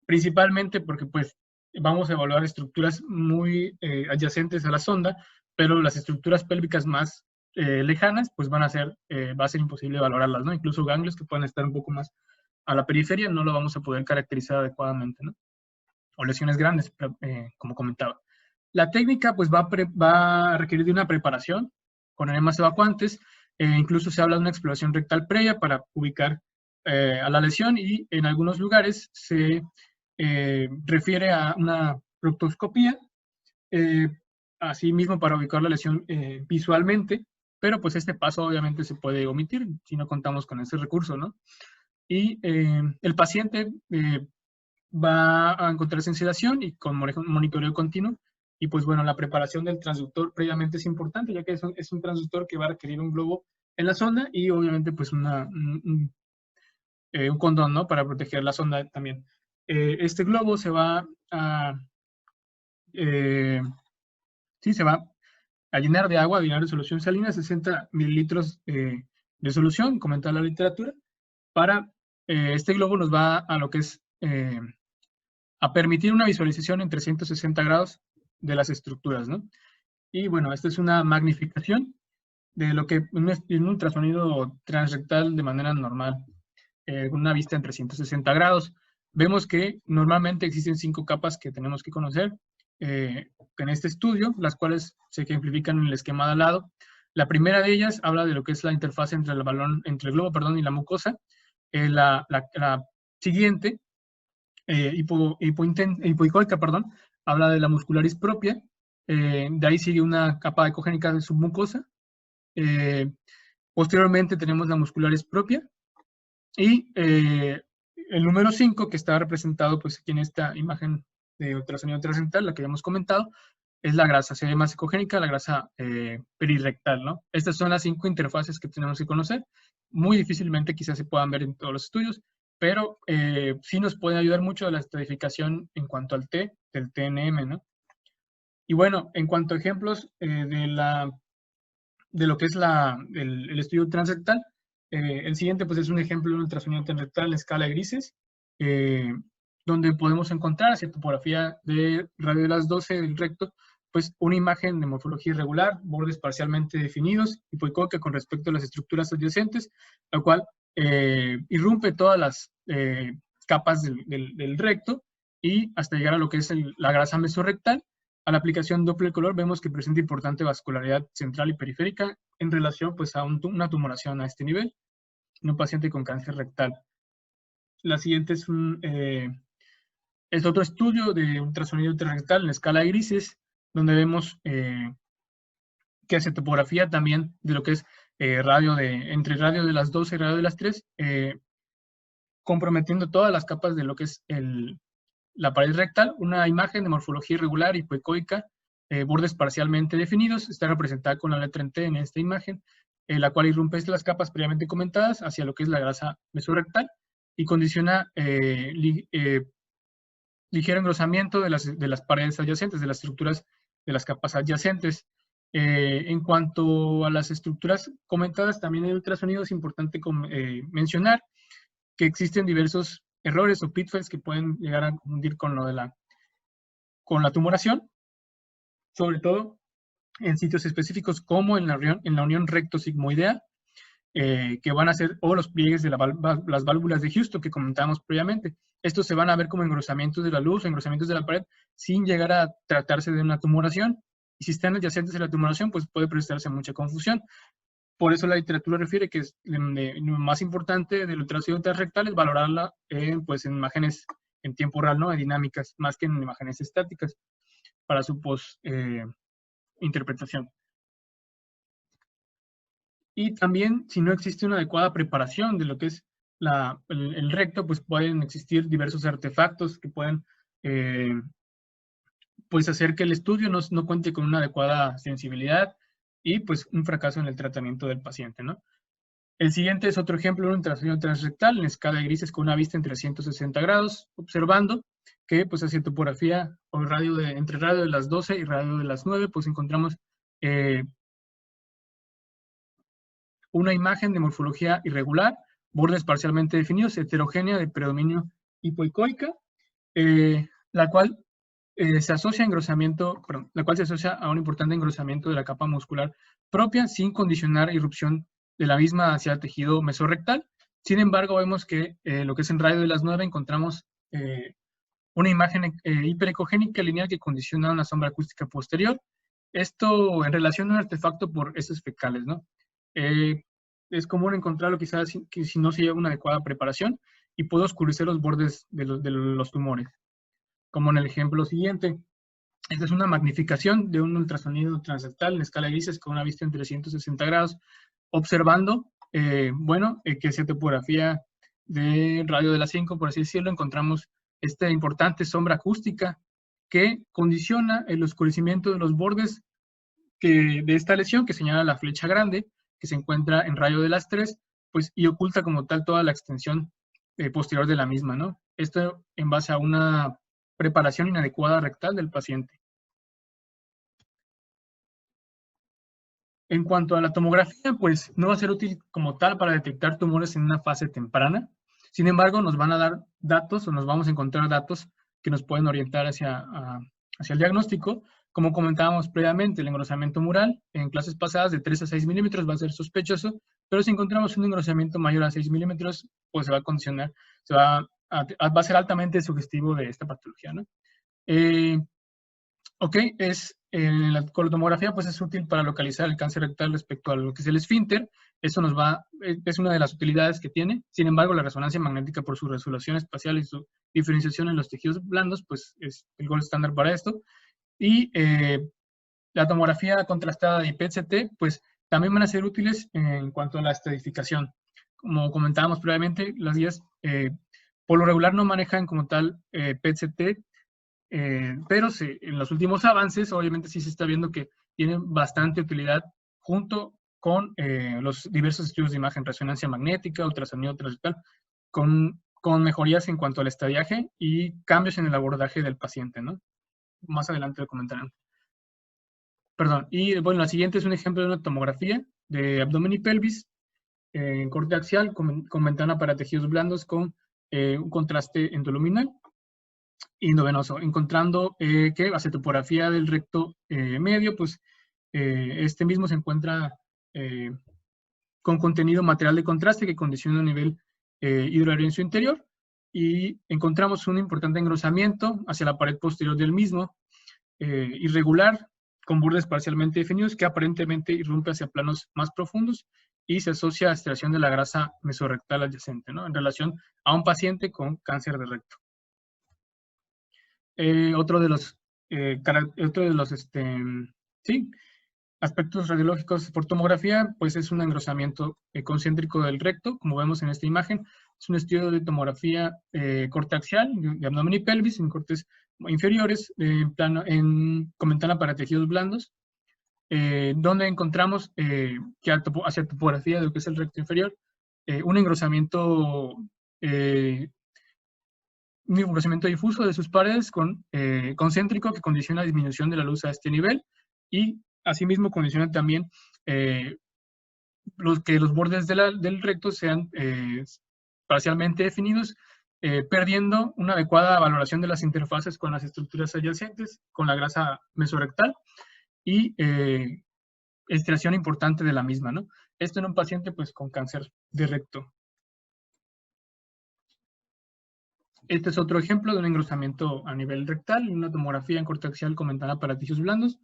principalmente porque pues vamos a evaluar estructuras muy adyacentes a la sonda, pero las estructuras pélvicas más lejanas pues va a ser imposible valorarlas, ¿no? Incluso ganglios que puedan estar un poco más a la periferia no lo vamos a poder caracterizar adecuadamente, ¿no? O lesiones grandes, como comentaba. La técnica pues va a requerir de una preparación con enemas evacuantes, incluso se habla de una exploración rectal previa para ubicar a la lesión y en algunos lugares se refiere a una proctoscopía, así mismo para ubicar la lesión visualmente, pero pues este paso obviamente se puede omitir si no contamos con ese recurso, ¿no? Y el paciente va a encontrarse en sedación y con monitoreo continuo. Y pues bueno, la preparación del transductor previamente es importante, ya que es un transductor que va a requerir un globo en la sonda y obviamente pues un condón, ¿no? Para proteger la sonda también. Este globo se va a se va a llenar de agua, a llenar de solución salina, 60 mililitros de solución, comenta la literatura. Para este globo nos va a lo que es a permitir una visualización en 360 grados de las estructuras, ¿no? Y bueno, esta es una magnificación de lo que en un ultrasonido transrectal de manera normal, con una vista en 360 grados. Vemos que normalmente existen 5 capas que tenemos que conocer en este estudio, las cuales se ejemplifican en el esquema de al lado. La primera de ellas habla de lo que es la interfaz entre el globo, perdón, y la mucosa. La siguiente, hipoicoica, perdón, habla de la muscularis propia. De ahí sigue una capa ecogénica de submucosa. Posteriormente tenemos la muscularis propia. Y el número 5, que está representado pues aquí en esta imagen de ultrasonido transrectal, la que habíamos comentado, es la grasa, se ve más ecogénica, la grasa perirectal, ¿no? Estas son las 5 interfaces que tenemos que conocer. Muy difícilmente quizás se puedan ver en todos los estudios, pero sí nos puede ayudar mucho a la estratificación en cuanto al T, del TNM, ¿no? Y bueno, en cuanto a ejemplos de lo que es el estudio transrectal, el siguiente pues es un ejemplo de un ultrasonido transrectal en escala de grises. donde podemos encontrar hacia topografía de radio de las 12 del recto, pues una imagen de morfología irregular, bordes parcialmente definidos, hipoicóica con respecto a las estructuras adyacentes, la cual irrumpe todas las capas del recto y hasta llegar a lo que es la grasa mesorrectal. A la aplicación Doppler color vemos que presenta importante vascularidad central y periférica en relación pues, a una tumoración a este nivel en un paciente con cáncer rectal. La siguiente es otro estudio de ultrasonido ultrarrectal en escala de grises, donde vemos que hace topografía también de lo que es entre radio de las 12 y radio de las 3, comprometiendo todas las capas de lo que es la pared rectal, una imagen de morfología irregular, hipoicóica, bordes parcialmente definidos, está representada con la letra en T en esta imagen, la cual irrumpe las capas previamente comentadas hacia lo que es la grasa mesorrectal y condiciona ligero engrosamiento de las paredes adyacentes, de las estructuras de las capas adyacentes. En cuanto a las estructuras comentadas, también en ultrasonido es importante mencionar que existen diversos errores o pitfalls que pueden llegar a confundir con la tumoración, sobre todo en sitios específicos como en la unión recto-sigmoidea, que van a ser, o los pliegues de las válvulas de Houston que comentábamos previamente. Estos se van a ver como engrosamientos de la luz, engrosamientos de la pared, sin llegar a tratarse de una tumoración. Y si están adyacentes a la tumoración, pues puede prestarse mucha confusión. Por eso la literatura refiere que lo más importante del ultrasonido ultrarrectal es valorarla pues en imágenes en tiempo real, ¿no? En dinámicas, más que en imágenes estáticas, para su interpretación. Y también, si no existe una adecuada preparación de lo que es el recto, pues pueden existir diversos artefactos que pueden pues hacer que el estudio no cuente con una adecuada sensibilidad y pues un fracaso en el tratamiento del paciente, ¿no? El siguiente es otro ejemplo de un ultrasonido transrectal en escala de grises con una vista en 360 grados, observando que pues hacia topografía o entre radio de las 12 y radio de las 9, pues encontramos una imagen de morfología irregular, bordes parcialmente definidos, heterogénea de predominio hipoicóica, la cual se asocia a un importante engrosamiento de la capa muscular propia sin condicionar irrupción de la misma hacia el tejido mesorrectal. Sin embargo, vemos que lo que es en radio de las 9 encontramos una imagen hiperecogénica lineal que condiciona una sombra acústica posterior. Esto en relación a un artefacto por heces fecales, ¿no? Es común encontrarlo quizás si no se lleva una adecuada preparación y puede oscurecer los bordes de los tumores. Como en el ejemplo siguiente. Esta es una magnificación de un ultrasonido transrectal en escala de grises con una vista en 360 grados, observando, que hacia topografía de radio de las 5, por así decirlo, encontramos esta importante sombra acústica que condiciona el oscurecimiento de los bordes de esta lesión que señala la flecha grande, que se encuentra en radio de las 3, pues, y oculta como tal toda la extensión posterior de la misma, ¿no? Esto en base a una preparación inadecuada rectal del paciente. En cuanto a la tomografía, pues no va a ser útil como tal para detectar tumores en una fase temprana. Sin embargo, nos van a dar datos o nos vamos a encontrar datos que nos pueden orientar hacia el diagnóstico. Como comentábamos previamente, el engrosamiento mural en clases pasadas de 3 a 6 milímetros va a ser sospechoso, pero si encontramos un engrosamiento mayor a 6 milímetros, pues se va a condicionar, va a ser altamente sugestivo de esta patología, ¿no? En la colotomografía pues es útil para localizar el cáncer rectal respecto a lo que es el esfínter. Eso es una de las utilidades que tiene. Sin embargo, la resonancia magnética por su resolución espacial y su diferenciación en los tejidos blandos, pues es el gold estándar para esto. Y la tomografía contrastada y PET-CT, pues también van a ser útiles en cuanto a la estratificación. Como comentábamos previamente, las guías por lo regular no manejan como tal PET-CT, pero en los últimos avances, obviamente sí se está viendo que tienen bastante utilidad junto con los diversos estudios de imagen, resonancia magnética, ultrasonido transrectal, con mejorías en cuanto al estadiaje y cambios en el abordaje del paciente, ¿no? Más adelante lo comentarán. Perdón, y bueno, la siguiente es un ejemplo de una tomografía de abdomen y pelvis en corte axial con ventana para tejidos blandos con un contraste endoluminal. endovenoso, encontrando que hacia topografía del recto medio, pues este mismo se encuentra con contenido material de contraste que condiciona el nivel hidroaéreo en su interior, y encontramos un importante engrosamiento hacia la pared posterior del mismo, irregular, con bordes parcialmente definidos, que aparentemente irrumpe hacia planos más profundos y se asocia a extracción de la grasa mesorrectal adyacente, ¿no?, en relación a un paciente con cáncer de recto. Otro de los aspectos radiológicos por tomografía, pues es un engrosamiento concéntrico del recto, como vemos en esta imagen. Es un estudio de tomografía corte axial, de abdomen y pelvis, en cortes inferiores, con ventana para tejidos blandos, donde encontramos que hacia topografía de lo que es el recto inferior, un engrosamiento difuso de sus paredes concéntrico, que condiciona la disminución de la luz a este nivel, y asimismo condiciona también que los bordes del recto sean parcialmente definidos, perdiendo una adecuada valoración de las interfaces con las estructuras adyacentes, con la grasa mesorrectal, y extracción importante de la misma, ¿no? Esto en un paciente pues con cáncer de recto. Este es otro ejemplo de un engrosamiento a nivel rectal, una tomografía en corte axial con ventana para tejidos blandos,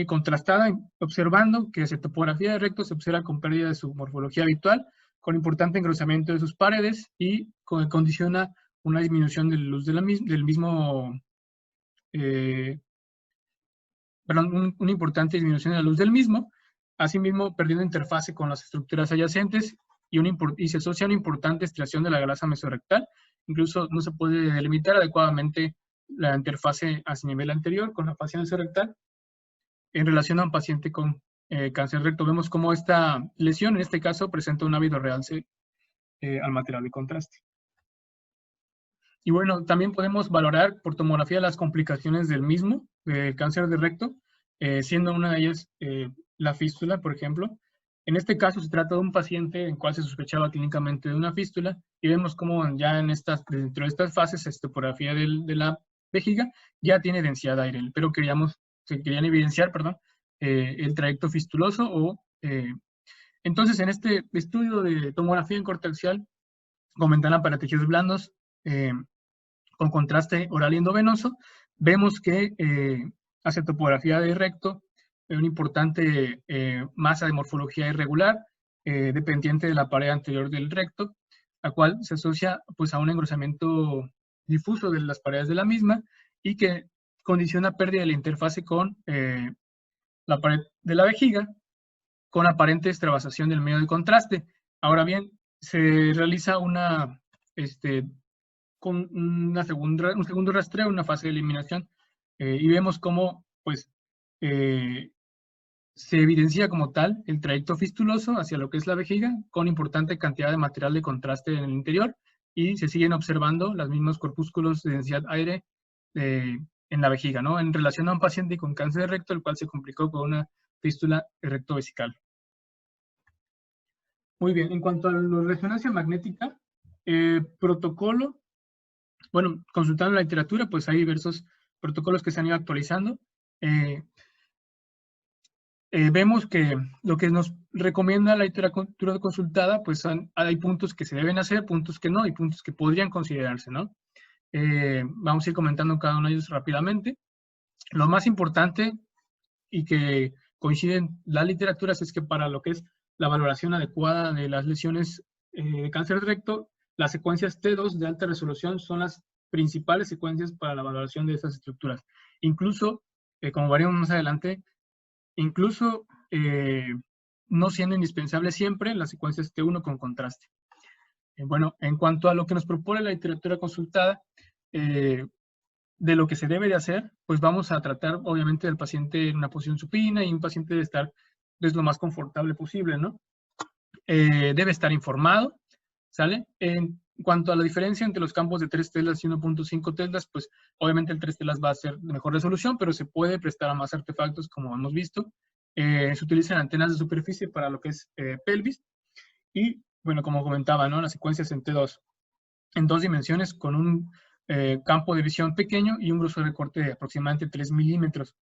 contrastada, observando que hacia topografía de recto se observa con pérdida de su morfología habitual, con importante engrosamiento de sus paredes, y condiciona una disminución de la luz una importante disminución de la luz del mismo, asimismo perdiendo interfase con las estructuras adyacentes, y se asocia a una importante extracción de la grasa mesorrectal. Incluso no se puede delimitar adecuadamente la interfase hacia nivel anterior con la fascia mesorrectal en relación a un paciente con cáncer recto. Vemos cómo esta lesión, en este caso, presenta un ávido realce al material de contraste. Y bueno, también podemos valorar por tomografía las complicaciones del mismo, del cáncer de recto, siendo una de ellas la fístula, por ejemplo. En este caso se trata de un paciente en cual se sospechaba clínicamente de una fístula, y vemos cómo ya dentro de estas fases, topografía de la vejiga, ya tiene densidad de aire, pero querían evidenciar, el trayecto fistuloso. Entonces, en este estudio de tomografía en corte axial con ventana para tejidos blandos, con contraste oral y endovenoso, vemos que hacia topografía de recto, una importante masa de morfología irregular, dependiente de la pared anterior del recto, la cual se asocia pues a un engrosamiento difuso de las paredes de la misma, y que condiciona pérdida de la interfase con la pared de la vejiga, con aparente extravasación del medio de contraste. Ahora bien, se realiza con un segundo rastreo, una fase de eliminación, y vemos cómo pues, se evidencia como tal el trayecto fistuloso hacia lo que es la vejiga, con importante cantidad de material de contraste en el interior, y se siguen observando los mismos corpúsculos de densidad aire en la vejiga, ¿no?, en relación a un paciente con cáncer de recto, el cual se complicó con una fístula rectovesical. Muy bien, en cuanto a la resonancia magnética, protocolo, bueno, consultando la literatura, pues hay diversos protocolos que se han ido actualizando. Vemos que lo que nos recomienda la literatura consultada, pues hay puntos que se deben hacer, puntos que no, y puntos que podrían considerarse, ¿no? Vamos a ir comentando cada uno de ellos rápidamente. Lo más importante, y que coinciden las literaturas, es que para lo que es la valoración adecuada de las lesiones de cáncer de recto, las secuencias T2 de alta resolución son las principales secuencias para la valoración de estas estructuras. Incluso, como veremos más adelante, incluso no siendo indispensable siempre las secuencias T1 con contraste. Bueno, en cuanto a lo que nos propone la literatura consultada, de lo que se debe de hacer, pues vamos a tratar obviamente del paciente en una posición supina, y un paciente debe estar pues, lo más confortable posible, ¿no? Debe estar informado, ¿sale? En cuanto a la diferencia entre los campos de 3 telas y 1.5 telas, pues obviamente el 3 telas va a ser de mejor resolución, pero se puede prestar a más artefactos, como hemos visto. Se utilizan antenas de superficie para lo que es pelvis, y bueno, como comentaba, ¿no?, las secuencias en T2 en 2 dimensiones con un campo de visión pequeño y un grosor de corte de aproximadamente 3 milímetros,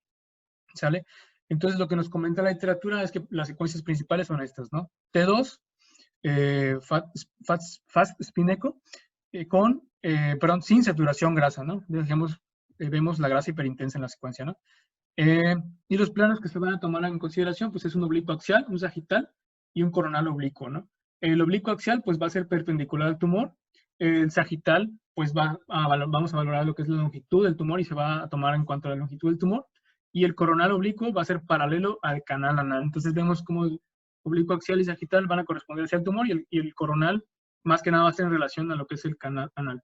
¿sale? Entonces, lo que nos comenta la literatura es que las secuencias principales son estas, ¿no? T2, fast spin echo, perdón, sin saturación grasa, ¿no? Vemos la grasa hiperintensa en la secuencia, ¿no? Y los planos que se van a tomar en consideración, pues es un oblicuo axial, un sagital y un coronal oblicuo, ¿no? El oblicuo axial, pues va a ser perpendicular al tumor. El sagital, pues vamos a valorar lo que es la longitud del tumor y se va a tomar en cuanto a la longitud del tumor. Y el coronal oblicuo va a ser paralelo al canal anal. Entonces vemos cómo el oblicuo axial y sagital van a corresponder hacia el tumor y el coronal, más que nada, va a ser en relación a lo que es el canal anal.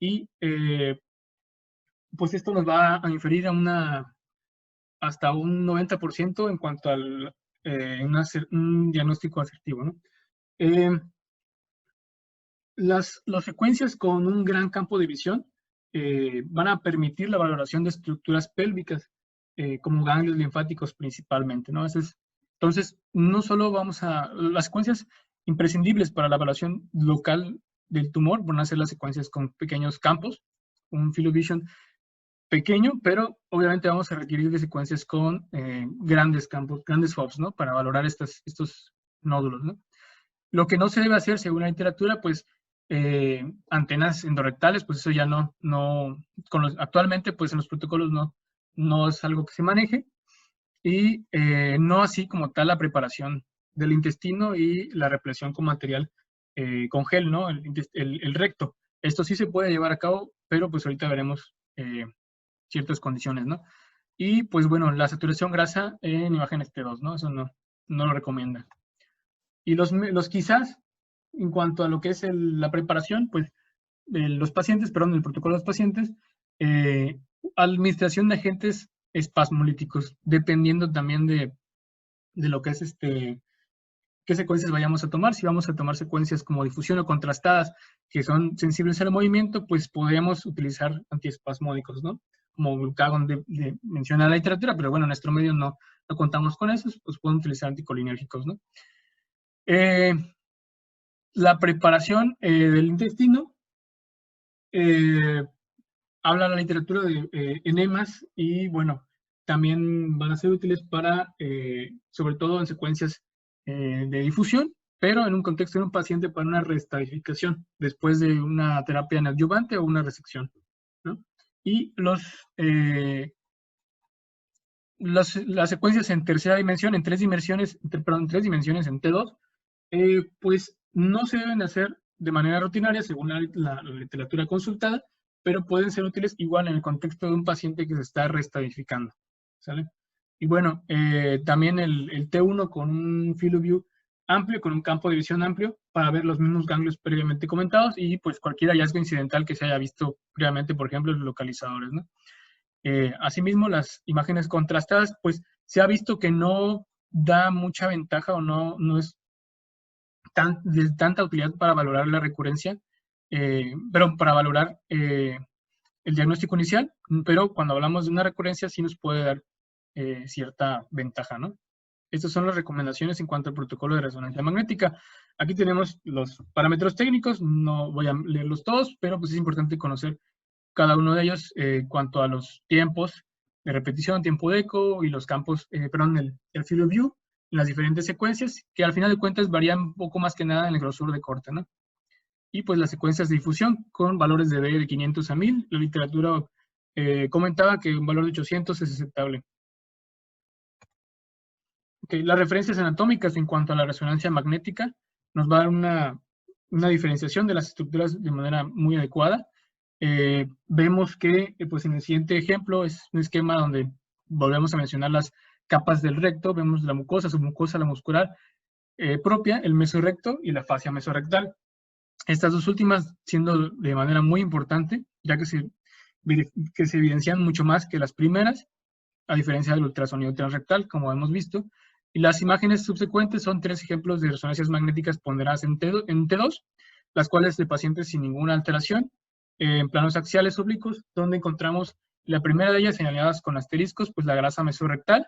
Y pues esto nos va a inferir a hasta un 90% en cuanto al un diagnóstico asertivo, ¿no? Las secuencias con un gran campo de visión van a permitir la valoración de estructuras pélvicas, como ganglios linfáticos principalmente, ¿no? Entonces, no solo las secuencias imprescindibles para la evaluación local del tumor van a ser las secuencias con pequeños campos, un field of vision pequeño, pero obviamente vamos a requerir de secuencias con grandes campos, grandes FOVs, ¿no? Para valorar estos nódulos, ¿no? Lo que no se debe hacer, según la literatura, pues antenas endorrectales, pues eso ya actualmente pues en los protocolos no es algo que se maneje, y no así como tal la preparación del intestino y la represión con material con gel, ¿no? El recto. Esto sí se puede llevar a cabo, pero pues ahorita veremos ciertas condiciones, ¿no? Y pues bueno, la saturación grasa en imágenes T2, ¿no? Eso no lo recomienda. Y los quizás, en cuanto a lo que es la preparación, pues el protocolo de los pacientes, administración de agentes espasmolíticos, dependiendo también de lo que es qué secuencias vayamos a tomar. Si vamos a tomar secuencias como difusión o contrastadas, que son sensibles al movimiento, pues podríamos utilizar antiespasmódicos, ¿no? Como glucagon menciona la literatura, pero bueno, en nuestro medio no contamos con esos, pues pueden utilizar anticolinérgicos, ¿no? La preparación del intestino, habla la literatura de enemas y bueno, también van a ser útiles para, sobre todo en secuencias de difusión, pero en un contexto de un paciente para una reestadificación después de una terapia neoadyuvante o una resección, ¿no? Y las secuencias en tercera dimensión, en tres dimensiones en T2, pues no se deben hacer de manera rutinaria según la literatura consultada, pero pueden ser útiles igual en el contexto de un paciente que se está reestadificando, ¿sale? Y bueno, también el T1 con un field of view amplio, con un campo de visión amplio, para ver los mismos ganglios previamente comentados y pues cualquier hallazgo incidental que se haya visto previamente, por ejemplo, los localizadores, ¿no? Asimismo, las imágenes contrastadas, pues se ha visto que no da mucha ventaja o no es de tanta utilidad para valorar la recurrencia, pero para valorar el diagnóstico inicial, pero cuando hablamos de una recurrencia sí nos puede dar cierta ventaja, ¿no? Estas son las recomendaciones en cuanto al protocolo de resonancia magnética. Aquí tenemos los parámetros técnicos, no voy a leerlos todos, pero pues es importante conocer cada uno de ellos en cuanto a los tiempos de repetición, tiempo de eco y los campos, el field of view, las diferentes secuencias, que al final de cuentas varían un poco más que nada en el grosor de corte, ¿no? Y pues las secuencias de difusión con valores de B de 500 a 1000. La literatura comentaba que un valor de 800 es aceptable. Okay, las referencias anatómicas en cuanto a la resonancia magnética nos va a dar una diferenciación de las estructuras de manera muy adecuada. Vemos que pues en el siguiente ejemplo es un esquema donde volvemos a mencionar las capas del recto. Vemos la mucosa, submucosa, la muscular propia, el mesorrecto y la fascia mesorrectal. Estas dos últimas siendo de manera muy importante, ya que se evidencian mucho más que las primeras, a diferencia del ultrasonido transrectal, como hemos visto. Y las imágenes subsecuentes son 3 ejemplos de resonancias magnéticas ponderadas en T2, las cuales de pacientes sin ninguna alteración, en planos axiales oblicuos, donde encontramos la primera de ellas señaladas con asteriscos, pues la grasa mesorrectal,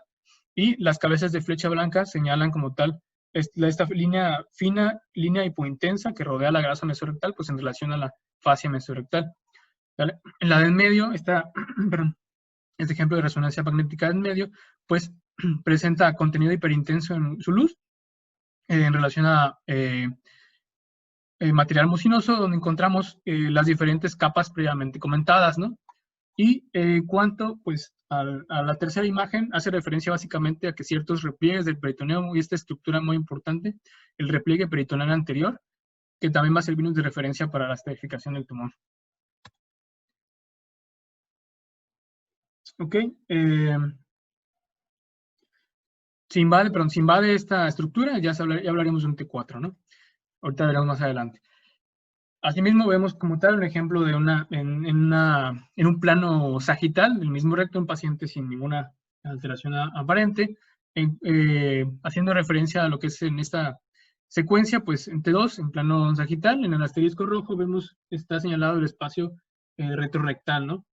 y las cabezas de flecha blanca señalan como tal esta línea fina, línea hipointensa que rodea la grasa mesorrectal, pues en relación a la fascia mesorrectal. ¿vale? En la del medio, perdón, este ejemplo de resonancia magnética del medio, pues presenta contenido hiperintenso en su luz en relación a material mucinoso, donde encontramos las diferentes capas previamente comentadas, ¿no? Y cuanto, pues, a la tercera imagen, hace referencia básicamente a que ciertos repliegues del peritoneo y esta estructura muy importante, el repliegue peritoneal anterior, que también va a servirnos de referencia para la estratificación del tumor. Ok, se invade esta estructura, ya hablaremos de un T4, ¿no? Ahorita veremos más adelante. Asimismo, vemos como tal un ejemplo de en un plano sagital, del mismo recto, un paciente sin ninguna alteración aparente, haciendo referencia a lo que es en esta secuencia, pues en T2, en plano sagital, en el asterisco rojo vemos, está señalado el espacio retrorectal, ¿no?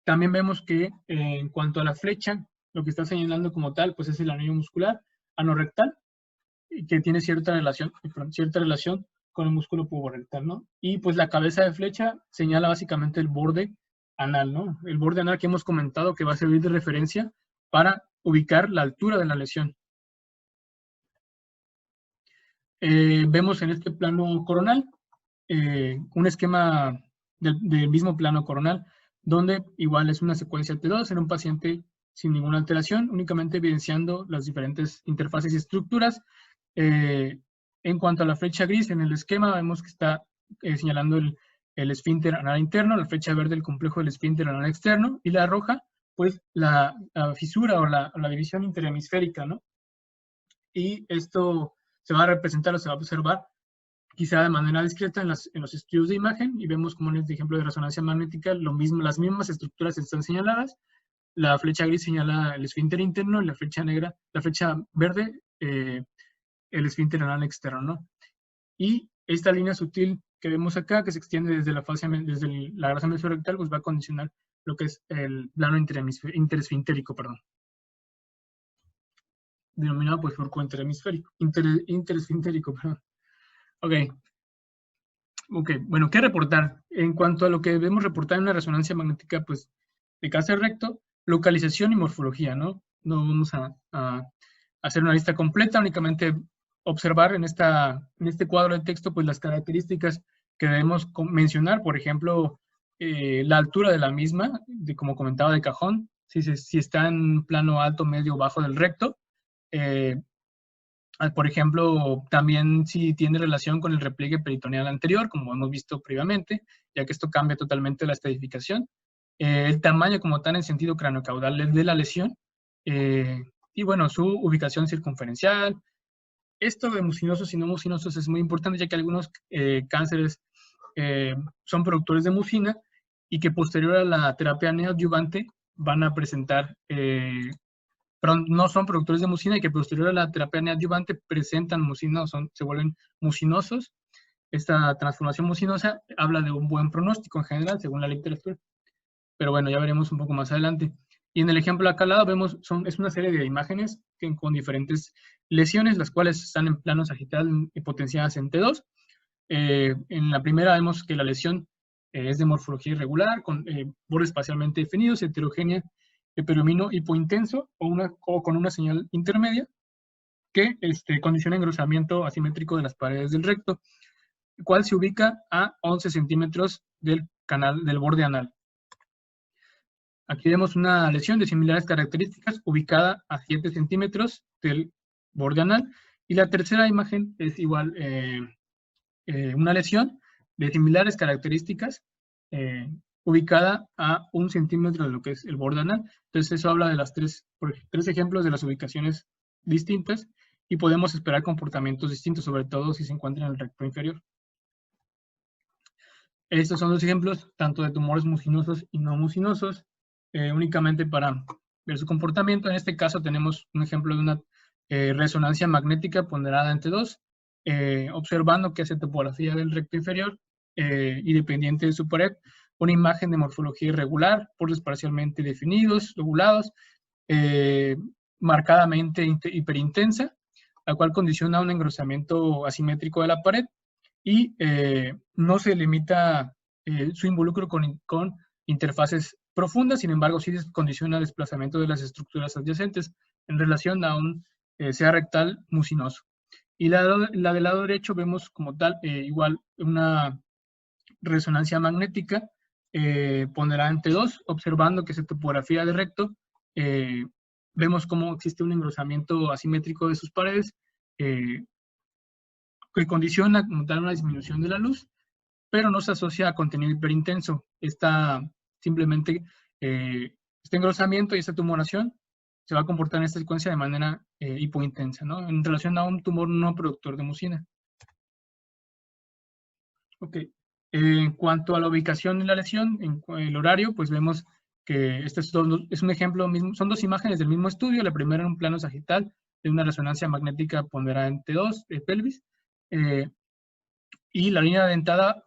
También vemos que en cuanto a la flecha, lo que está señalando como tal, pues es el anillo muscular anorrectal, que tiene cierta relación con el músculo puborectal, ¿no? Y pues la cabeza de flecha señala básicamente el borde anal, ¿no? El borde anal que hemos comentado que va a servir de referencia para ubicar la altura de la lesión. Vemos en este plano coronal un esquema del mismo plano coronal, donde igual es una secuencia T2 en un paciente sin ninguna alteración, únicamente evidenciando las diferentes interfaces y estructuras. En cuanto a la flecha gris en el esquema, vemos que está señalando el esfínter anal interno, la flecha verde el complejo del esfínter anal externo, y la roja, pues la fisura o la división interhemisférica, ¿no? Y esto se va a representar o se va a observar quizá de manera discreta en los estudios de imagen, y vemos como en este ejemplo de resonancia magnética, las mismas estructuras están señaladas. La flecha gris señala el esfínter interno y la flecha negra, la flecha verde, el esfínter anal externo, ¿no? Y esta línea sutil que vemos acá, que se extiende desde la grasa mesorrectal, pues va a condicionar lo que es el plano interesfintérico, perdón. Denominado pues surco interesfintérico, perdón. Ok, bueno, ¿qué reportar? En cuanto a lo que debemos reportar en una resonancia magnética, pues, de cáncer recto, localización y morfología, ¿no? No vamos a hacer una lista completa, únicamente observar en este cuadro de texto, pues, las características que debemos mencionar, por ejemplo, la altura de la misma, como comentaba, de cajón, si está en plano alto, medio, bajo del recto, por ejemplo, también si tiene relación con el repliegue peritoneal anterior, como hemos visto previamente, ya que esto cambia totalmente la estratificación. El tamaño como tal en sentido craneocaudal de la lesión. Y bueno, su ubicación circunferencial. Esto de mucinosos y no mucinosos es muy importante, ya que algunos cánceres son productores de mucina y que posterior a la terapia neoadyuvante van a presentar pero no son productores de mucina y que posterior a la terapia neoadyuvante presentan mucina o se vuelven mucinosos. Esta transformación mucinosa habla de un buen pronóstico en general, según la literatura. Pero bueno, ya veremos un poco más adelante. Y en el ejemplo acá al lado vemos, es una serie de imágenes con diferentes lesiones, las cuales están en plano sagital y potenciadas en T2. En la primera vemos que la lesión es de morfología irregular, con bordes espacialmente definidos, heterogénea, peromino hipointenso o con una señal intermedia que condiciona engrosamiento asimétrico de las paredes del recto, el cual se ubica a 11 centímetros del borde anal. Aquí vemos una lesión de similares características ubicada a 7 centímetros del borde anal, y la tercera imagen es igual una lesión de similares características ubicada a 1 centímetro de lo que es el borde anal. Entonces eso habla de las tres ejemplos de las ubicaciones distintas, y podemos esperar comportamientos distintos, sobre todo si se encuentran en el recto inferior. Estos son dos ejemplos, tanto de tumores mucinosos y no mucinosos, únicamente para ver su comportamiento. En este caso tenemos un ejemplo de una resonancia magnética ponderada entre dos, observando que hace topografía del recto inferior y dependiente de su pared, una imagen de morfología irregular, bordes parcialmente definidos, lobulados, marcadamente hiperintensa, la cual condiciona un engrosamiento asimétrico de la pared, y no se limita su involucro con interfaces profundas, sin embargo, sí condiciona el desplazamiento de las estructuras adyacentes en relación a un sea rectal mucinoso. Y la del lado derecho vemos como tal igual una resonancia magnética ponderante 2, observando que esa topografía de recto vemos cómo existe un engrosamiento asimétrico de sus paredes que condiciona como tal una disminución de la luz, pero no se asocia a contenido hiperintenso. Simplemente este engrosamiento y esta tumoración se va a comportar en esta secuencia de manera hipointensa, ¿no? En relación a un tumor no productor de mucina. Ok. En cuanto a la ubicación de la lesión, en el horario, pues vemos que este es un ejemplo mismo, son dos imágenes del mismo estudio. La primera en un plano sagital de una resonancia magnética ponderante 2 de pelvis, y la línea dentada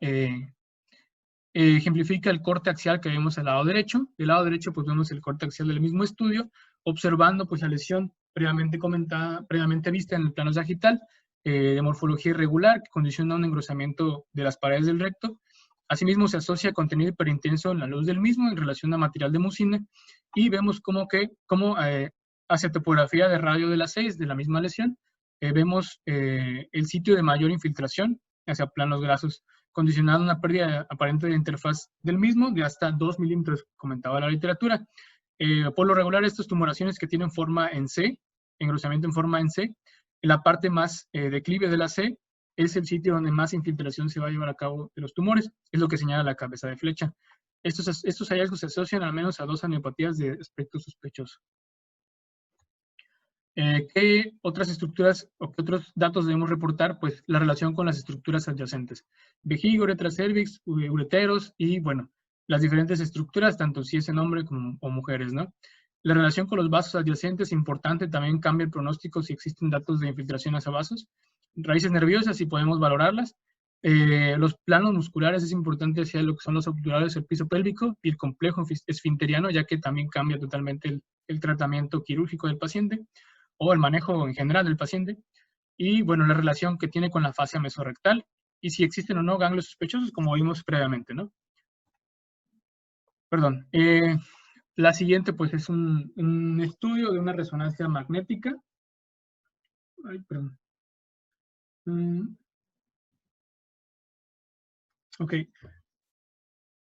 ejemplifica el corte axial que vemos al lado derecho. Del lado derecho pues vemos el corte axial del mismo estudio, observando pues la lesión previamente comentada, previamente vista en el plano sagital, de morfología irregular que condiciona un engrosamiento de las paredes del recto. Asimismo se asocia contenido hiperintenso en la luz del mismo en relación a material de mucina, y vemos cómo hacia topografía de radio de la 6 de la misma lesión, vemos el sitio de mayor infiltración hacia planos grasos, condicionando una pérdida aparente de interfaz del mismo de hasta 2 milímetros, comentaba la literatura. Por lo regular, estas tumoraciones que tienen forma en C, engrosamiento en forma en C, en la parte más declive de la C, es el sitio donde más infiltración se va a llevar a cabo de los tumores, es lo que señala la cabeza de flecha. Estos hallazgos se asocian al menos a 2 aniopatías de aspecto sospechoso. ¿Qué otras estructuras o qué otros datos debemos reportar? Pues la relación con las estructuras adyacentes. Vejiga, uretra, cervix, ureteros y, bueno, las diferentes estructuras, tanto si es en hombre como o mujeres, ¿no? La relación con los vasos adyacentes es importante, también cambia el pronóstico si existen datos de infiltración hacia vasos. Raíces nerviosas, si podemos valorarlas. Los planos musculares es importante hacia lo que son los obturados del piso pélvico y el complejo esfinteriano, ya que también cambia totalmente el tratamiento quirúrgico del paciente o el manejo en general del paciente, y bueno, la relación que tiene con la fascia mesorrectal, y si existen o no ganglios sospechosos, como vimos previamente, ¿no? Perdón. La siguiente, pues, es un estudio de una resonancia magnética. Ay, perdón. Ok.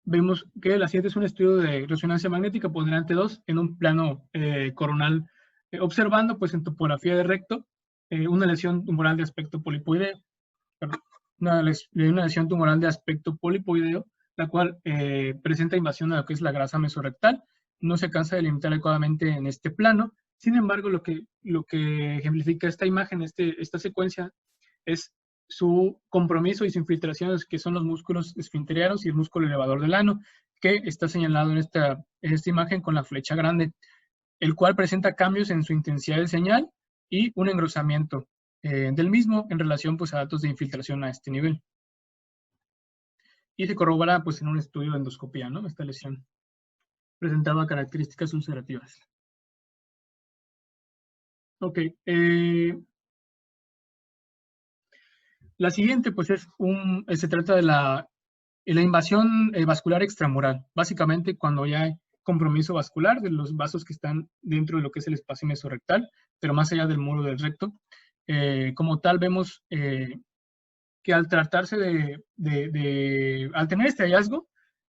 Vemos que la siguiente es un estudio de resonancia magnética ponderante 2 en un plano coronal, observando, pues, en topografía de recto, una lesión tumoral de aspecto polipoideo. Una lesión tumoral de aspecto polipoideo, la cual presenta invasión a lo que es la grasa mesorrectal. No se alcanza a delimitar adecuadamente en este plano. Sin embargo, lo que ejemplifica esta imagen, esta secuencia, es su compromiso y su infiltración, que son los músculos esfinterianos y el músculo elevador del ano, que está señalado en esta imagen con la flecha grande, el cual presenta cambios en su intensidad de señal y un engrosamiento del mismo en relación, pues, a datos de infiltración a este nivel. Y se corrobora, pues, en un estudio de endoscopía, ¿no? Esta lesión presentaba características ulcerativas. Ok. La siguiente, pues, se trata de la invasión vascular extramural. Básicamente, cuando ya hay compromiso vascular de los vasos que están dentro de lo que es el espacio mesorrectal, pero más allá del muro del recto. Como tal, vemos que al tratarse al tener este hallazgo,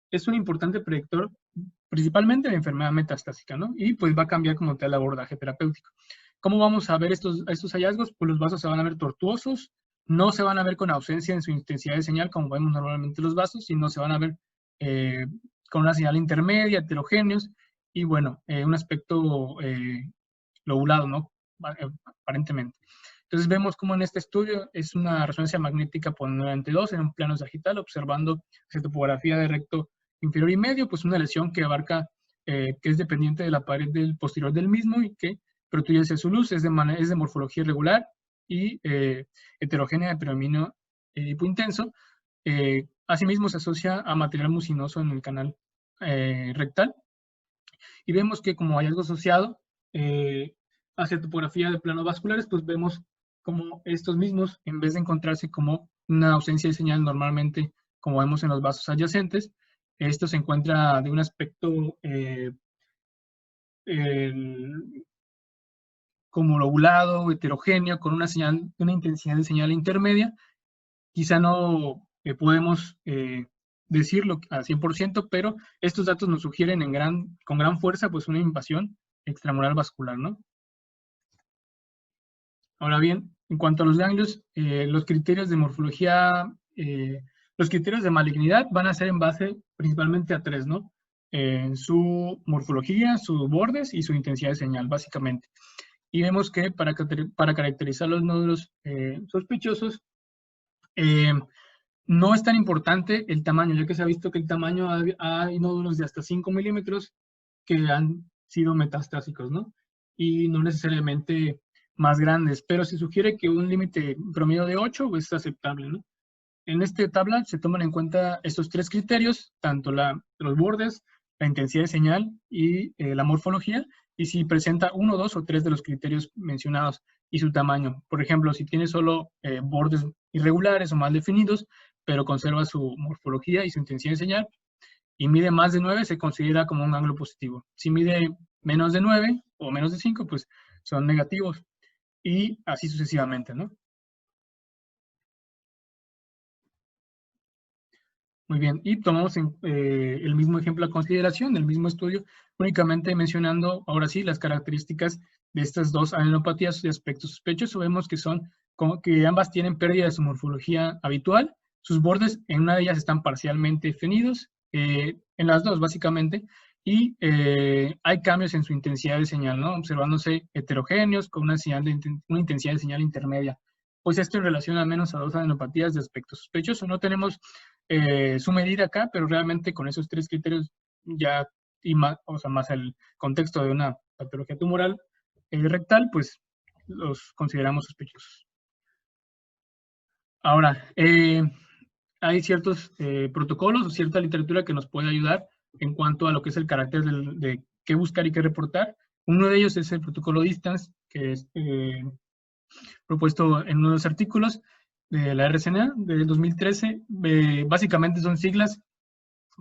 es un importante predictor principalmente de enfermedad metastásica, ¿no? Y pues va a cambiar como tal el abordaje terapéutico. ¿Cómo vamos a ver estos hallazgos? Pues los vasos se van a ver tortuosos, no se van a ver con ausencia en su intensidad de señal, como vemos normalmente los vasos, sino se van a ver con una señal intermedia, heterogéneos, y bueno, un aspecto lobulado, ¿no? Aparentemente. Entonces vemos como en este estudio es una resonancia magnética ponderante 2 en un plano sagital, observando esa topografía de recto inferior y medio, pues una lesión que abarca, que es dependiente de la pared del posterior del mismo y que protruye hacia su luz, es de morfología irregular y heterogénea de predominio hipointenso. Asimismo se asocia a material mucinoso en el canal rectal, y vemos que como hallazgo asociado hacia topografía de planos vasculares, pues vemos como estos mismos, en vez de encontrarse como una ausencia de señal normalmente como vemos en los vasos adyacentes. Esto se encuentra de un aspecto como lobulado, heterogéneo, con una intensidad de señal intermedia. Quizá no podemos decirlo al 100%, pero estos datos nos sugieren con gran fuerza pues una invasión extramural vascular, ¿no? Ahora bien, en cuanto a los ganglios, los criterios de morfología, los criterios de malignidad van a ser en base principalmente a tres, ¿no? Su morfología, sus bordes y su intensidad de señal, básicamente. Y vemos que para caracterizar los nódulos sospechosos, no es tan importante el tamaño, ya que se ha visto que el tamaño, hay nódulos de hasta 5 milímetros que han sido metastásicos, ¿no? Y no necesariamente más grandes, pero se sugiere que un límite promedio de 8 es aceptable, ¿no? En esta tabla se toman en cuenta estos tres criterios, tanto los bordes, la intensidad de señal y la morfología, y si presenta uno, dos o tres de los criterios mencionados y su tamaño. Por ejemplo, si tiene solo bordes irregulares o mal definidos, pero conserva su morfología y su intensidad de señal, y mide más de 9, se considera como un ángulo positivo. Si mide menos de 9 o menos de 5, pues son negativos, y así sucesivamente, ¿no? Muy bien, y tomamos el mismo ejemplo a consideración, del mismo estudio, únicamente mencionando, ahora sí, las características de estas dos adenopatías de aspecto sospechoso. Vemos que que ambas tienen pérdida de su morfología habitual, sus bordes en una de ellas están parcialmente definidos, en las dos básicamente, y hay cambios en su intensidad de señal, ¿no? Observándose heterogéneos con una intensidad de señal intermedia. Pues esto en relación al menos a dos adenopatías de aspecto sospechoso. No tenemos su medida acá, pero realmente con esos tres criterios ya, y más, o sea, más el contexto de una patología tumoral rectal, pues los consideramos sospechosos. Ahora, hay ciertos protocolos o cierta literatura que nos puede ayudar en cuanto a lo que es el carácter de qué buscar y qué reportar. Uno de ellos es el protocolo DISTANCE, que es propuesto en uno de los artículos de la RCNA del 2013. Básicamente son siglas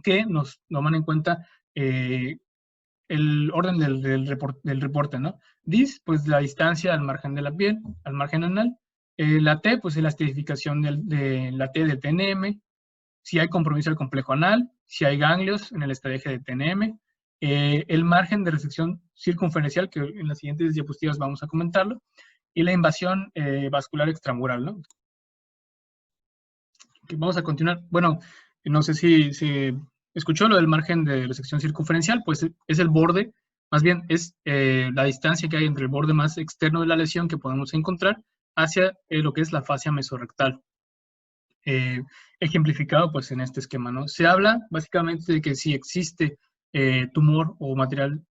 que nos toman en cuenta el orden del reporte, ¿no? DIS, pues la distancia al margen de la piel, al margen anal. La T, pues es la estratificación de la T del TNM. Si hay compromiso del complejo anal, si hay ganglios en el estadiaje de TNM. El margen de resección circunferencial, que en las siguientes diapositivas vamos a comentarlo, y la invasión vascular extramural, ¿no? Vamos a continuar. Bueno, no sé si escuchó lo del margen de resección circunferencial, pues es el borde, más bien es la distancia que hay entre el borde más externo de la lesión que podemos encontrar hacia lo que es la fascia mesorrectal. Ejemplificado pues en este esquema, ¿no? Se habla básicamente de que si existe tumor o material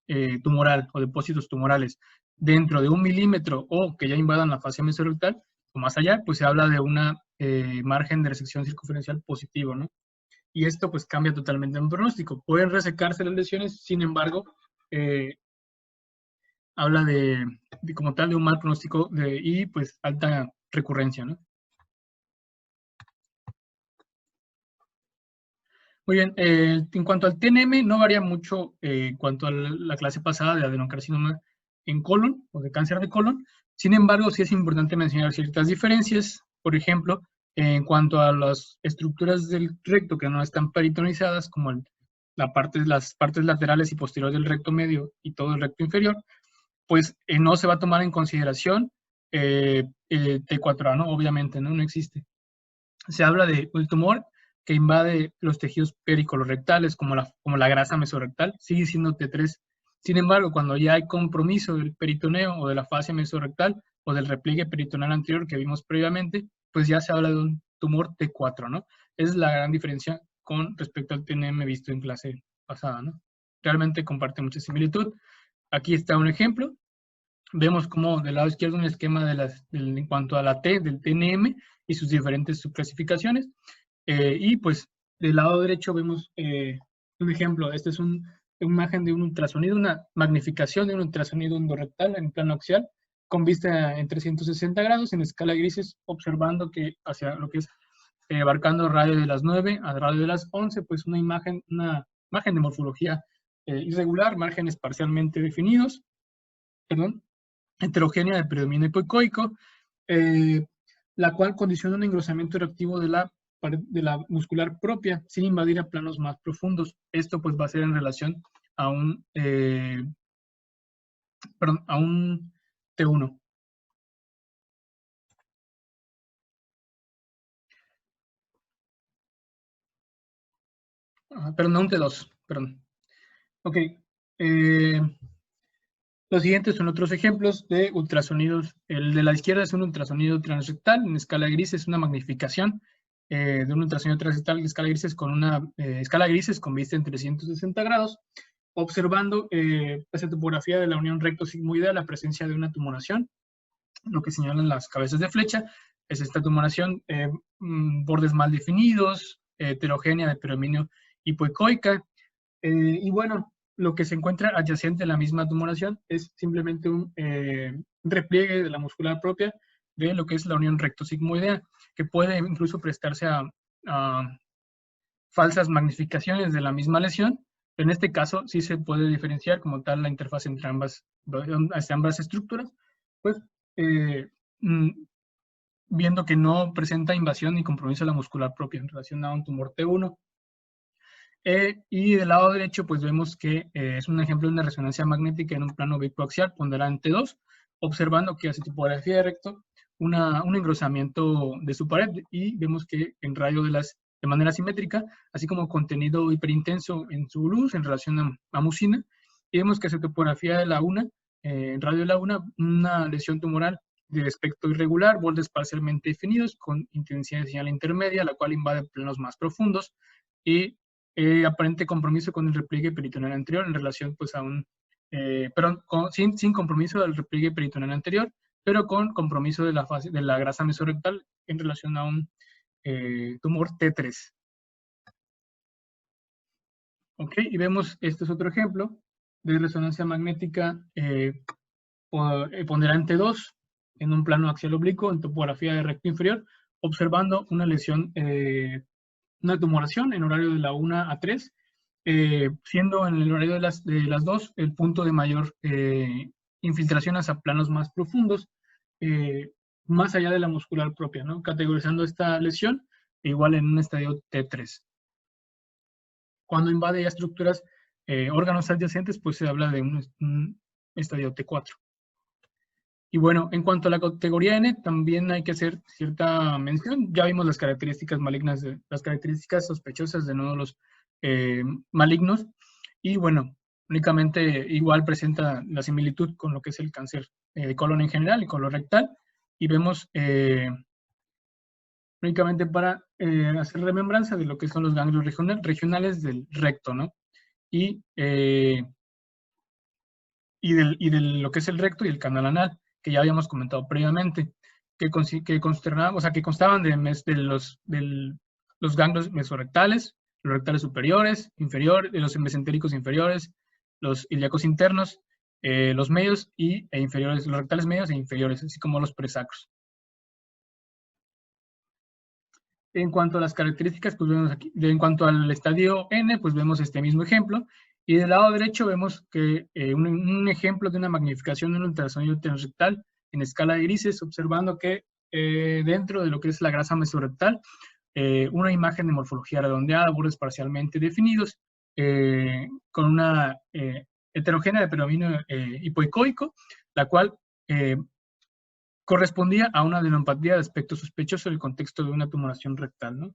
tumoral o depósitos tumorales dentro de 1 milímetro o que ya invadan la fascia mesorrectal o más allá, pues se habla de una margen de resección circunferencial positivo, ¿no? Y esto pues cambia totalmente el pronóstico. Pueden resecarse las lesiones, sin embargo, habla como tal de un mal pronóstico y pues alta recurrencia, ¿no? Muy bien, en cuanto al TNM, no varía mucho en cuanto a la clase pasada de adenocarcinoma en colon o de cáncer de colon. Sin embargo, sí es importante mencionar ciertas diferencias. Por ejemplo, en cuanto a las estructuras del recto que no están peritonizadas, como las partes laterales y posteriores del recto medio y todo el recto inferior, pues no se va a tomar en consideración T4A, ¿no? Obviamente, ¿no? No existe. Se habla de un tumor que invade los tejidos pericolorectales, como la grasa mesorrectal, sigue siendo T3. Sin embargo, cuando ya hay compromiso del peritoneo o de la fascia mesorrectal o del repliegue peritoneal anterior que vimos previamente, pues ya se habla de un tumor T4, ¿no? Esa es la gran diferencia con respecto al TNM visto en clase pasada, ¿no? Realmente comparte mucha similitud. Aquí está un ejemplo. Vemos como del lado izquierdo un esquema en cuanto a la T del TNM y sus diferentes subclasificaciones. Y pues del lado derecho vemos un ejemplo. Este es una imagen de un ultrasonido, una magnificación de un ultrasonido endorectal en plano axial con vista en 360 grados en escala de grises, observando que hacia lo que es abarcando radio de las 9 a radio de las 11, pues una imagen de morfología irregular, márgenes parcialmente definidos, heterogénea de predominio hipoicoico, la cual condiciona un engrosamiento reactivo de la muscular propia sin invadir a planos más profundos. Esto pues va a ser en relación a un T1. Perdón, no un T2, perdón. Ok. Los siguientes son otros ejemplos de ultrasonidos. El de la izquierda es un ultrasonido transrectal en escala de grises, una magnificación de un ultrasonido transrectal en escala de grises con una escala de grises con vista en 360 grados, observando esa topografía de la unión recto-sigmoidea, la presencia de una tumoración. Lo que señalan las cabezas de flecha es esta tumoración, bordes mal definidos, heterogénea de predominio hipoecoica, y bueno, lo que se encuentra adyacente a la misma tumoración es simplemente un repliegue de la muscular propia de lo que es la unión recto-sigmoidea, que puede incluso prestarse a falsas magnificaciones de la misma lesión. En este caso sí se puede diferenciar como tal la interfaz entre ambas estructuras, pues viendo que no presenta invasión ni compromiso a la muscular propia en relación a un tumor T1. Y del lado derecho, pues vemos que es un ejemplo de una resonancia magnética en un plano bicoaxial ponderante 2, observando que hace topografía de recto un engrosamiento de su pared, y vemos que en radio de manera simétrica, así como contenido hiperintenso en su luz en relación a mucina, y vemos que hace topografía de la una, en radio de la una lesión tumoral de aspecto irregular, bordes parcialmente definidos, con intensidad de señal intermedia, la cual invade planos más profundos, y aparente compromiso con el repliegue peritoneal anterior en relación pues a un, sin compromiso del repliegue peritoneal anterior, pero con compromiso de la fase de la grasa mesorrectal en relación a un tumor T3. Ok, y vemos, este es otro ejemplo de resonancia magnética ponderante 2 en un plano axial oblicuo en topografía de recto inferior, observando una lesión, una tumoración en horario de la 1 a 3, siendo en el horario de las 2 el punto de mayor infiltración hacia planos más profundos, más allá de la muscular propia, ¿no? Categorizando esta lesión igual en un estadio T3. Cuando invade ya estructuras, órganos adyacentes, pues se habla de un estadio T4. Y bueno, en cuanto a la categoría N, también hay que hacer cierta mención. Ya vimos las características malignas, las características sospechosas de nódulos malignos. Y bueno, únicamente igual presenta la similitud con lo que es el cáncer de colon en general y colorectal. Y vemos únicamente para hacer remembranza de lo que son los ganglios regionales del recto, ¿no? Y de lo que es el recto y el canal anal, que ya habíamos comentado previamente, que constaban de los ganglios mesorrectales, los rectales superiores, inferiores, los mesentéricos inferiores, los ilíacos internos, los medios e inferiores, los rectales medios e inferiores, así como los presacros. En cuanto a las características, pues vemos aquí, en cuanto al estadio N, pues vemos este mismo ejemplo. Y del lado derecho vemos que un ejemplo de una magnificación de un ultrasonido transrectal en escala de grises, observando que dentro de lo que es la grasa mesorrectal, una imagen de morfología redondeada, bordes parcialmente definidos, con una heterogénea de predominio hipoecoico, la cual correspondía a una adenopatía de aspecto sospechoso en el contexto de una tumoración rectal, ¿no?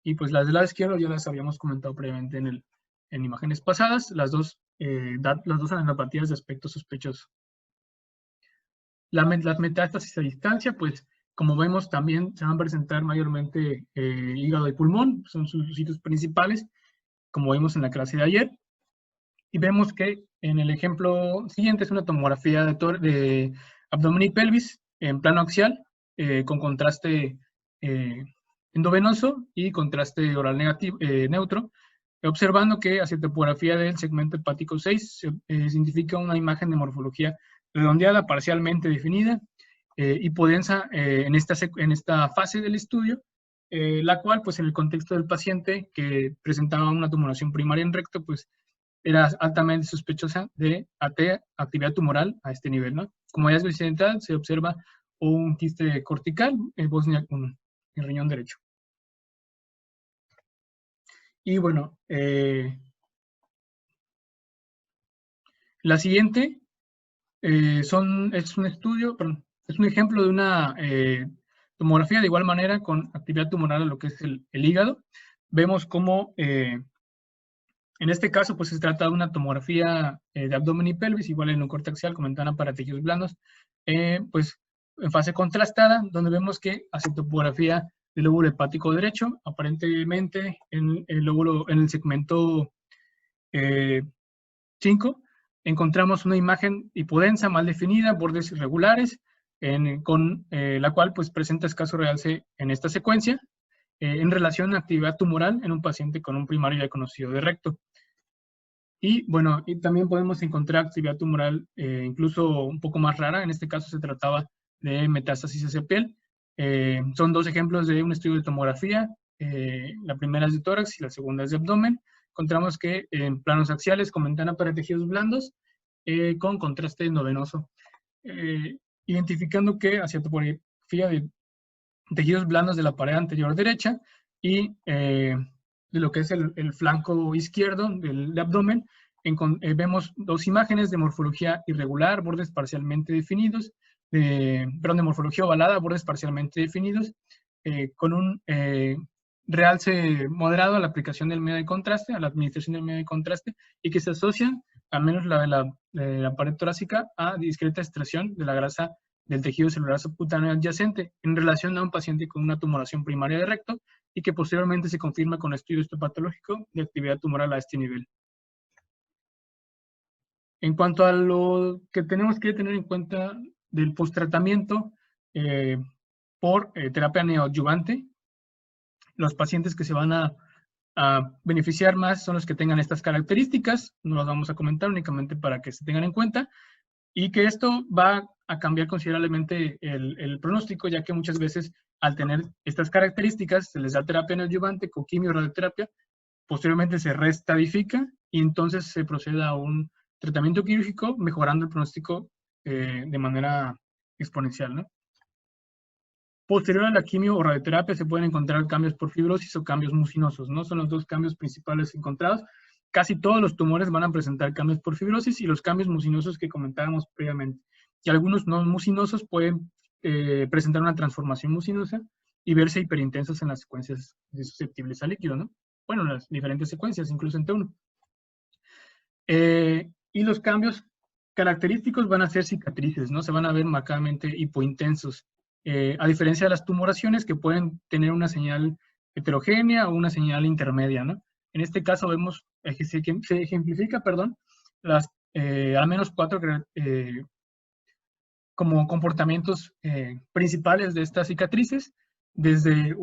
Y pues las del lado izquierdo ya las habíamos comentado previamente en imágenes pasadas, las dos adenopatías de aspecto sospechoso. Las metástasis a distancia, pues como vemos también se van a presentar mayormente hígado y pulmón, son sus sitios principales, como vimos en la clase de ayer. Y vemos que en el ejemplo siguiente es una tomografía de abdomen y pelvis en plano axial, con contraste endovenoso y contraste oral neutro, observando que hacia topografía del segmento hepático 6 se identifica una imagen de morfología redondeada, parcialmente definida, hipodensa en esta fase del estudio, la cual, pues en el contexto del paciente que presentaba una tumoración primaria en recto, pues era altamente sospechosa de actividad tumoral a este nivel, ¿no? Como hallazgo incidental, se observa un quiste cortical en Bosnia con el riñón derecho. Y bueno, la siguiente es un estudio, perdón, es un ejemplo de una tomografía de igual manera con actividad tumoral a lo que es el hígado. Vemos cómo en este caso, pues se trata de una tomografía de abdomen y pelvis, igual en un corte axial, como ventana para tejidos blandos, pues en fase contrastada, donde vemos que hace topografía del lóbulo hepático derecho, aparentemente en el segmento 5, encontramos una imagen hipodensa mal definida, bordes irregulares, con la cual pues presenta escaso realce en esta secuencia, en relación a actividad tumoral en un paciente con un primario ya conocido de recto. Y bueno, y también podemos encontrar actividad tumoral incluso un poco más rara. En este caso se trataba de metástasis hacia piel. Son dos ejemplos de un estudio de tomografía. La primera es de tórax y la segunda es de abdomen. Encontramos que en planos axiales con ventana para tejidos blandos con contraste novenoso. Identificando que hacia topografía de tejidos blandos de la pared anterior derecha y de lo que es el flanco izquierdo del abdomen, vemos dos imágenes de morfología irregular, bordes parcialmente definidos, de morfología ovalada, bordes parcialmente definidos, con un realce moderado a la aplicación del medio de contraste, a la administración del medio de contraste, y que se asocian, al menos la de la pared torácica, a discreta extracción de la grasa del tejido celular subcutáneo adyacente en relación a un paciente con una tumoración primaria de recto y que posteriormente se confirma con estudio histopatológico de actividad tumoral a este nivel. En cuanto a lo que tenemos que tener en cuenta del posttratamiento por terapia neoadyuvante, los pacientes que se van a beneficiar más son los que tengan estas características, no las vamos a comentar únicamente para que se tengan en cuenta, y que esto va a cambiar considerablemente el pronóstico, ya que muchas veces al tener estas características se les da terapia neoadyuvante con quimio o radioterapia, posteriormente se restadifica y entonces se procede a un tratamiento quirúrgico mejorando el pronóstico de manera exponencial, ¿no? Posterior a la quimio o radioterapia se pueden encontrar cambios por fibrosis o cambios mucinosos, ¿no? Son los dos cambios principales encontrados. Casi todos los tumores van a presentar cambios por fibrosis y los cambios mucinosos que comentábamos previamente. Y algunos no mucinosos pueden presentar una transformación mucinosa y verse hiperintensos en las secuencias susceptibles a líquido, ¿no? Bueno, las diferentes secuencias, incluso en T1. Y los cambios característicos van a ser cicatrices, ¿no? Se van a ver marcadamente hipointensos. A diferencia de las tumoraciones que pueden tener una señal heterogénea o una señal intermedia, ¿no? En este caso vemos, se ejemplifica, perdón, al menos 4 como comportamientos principales de estas cicatrices, desde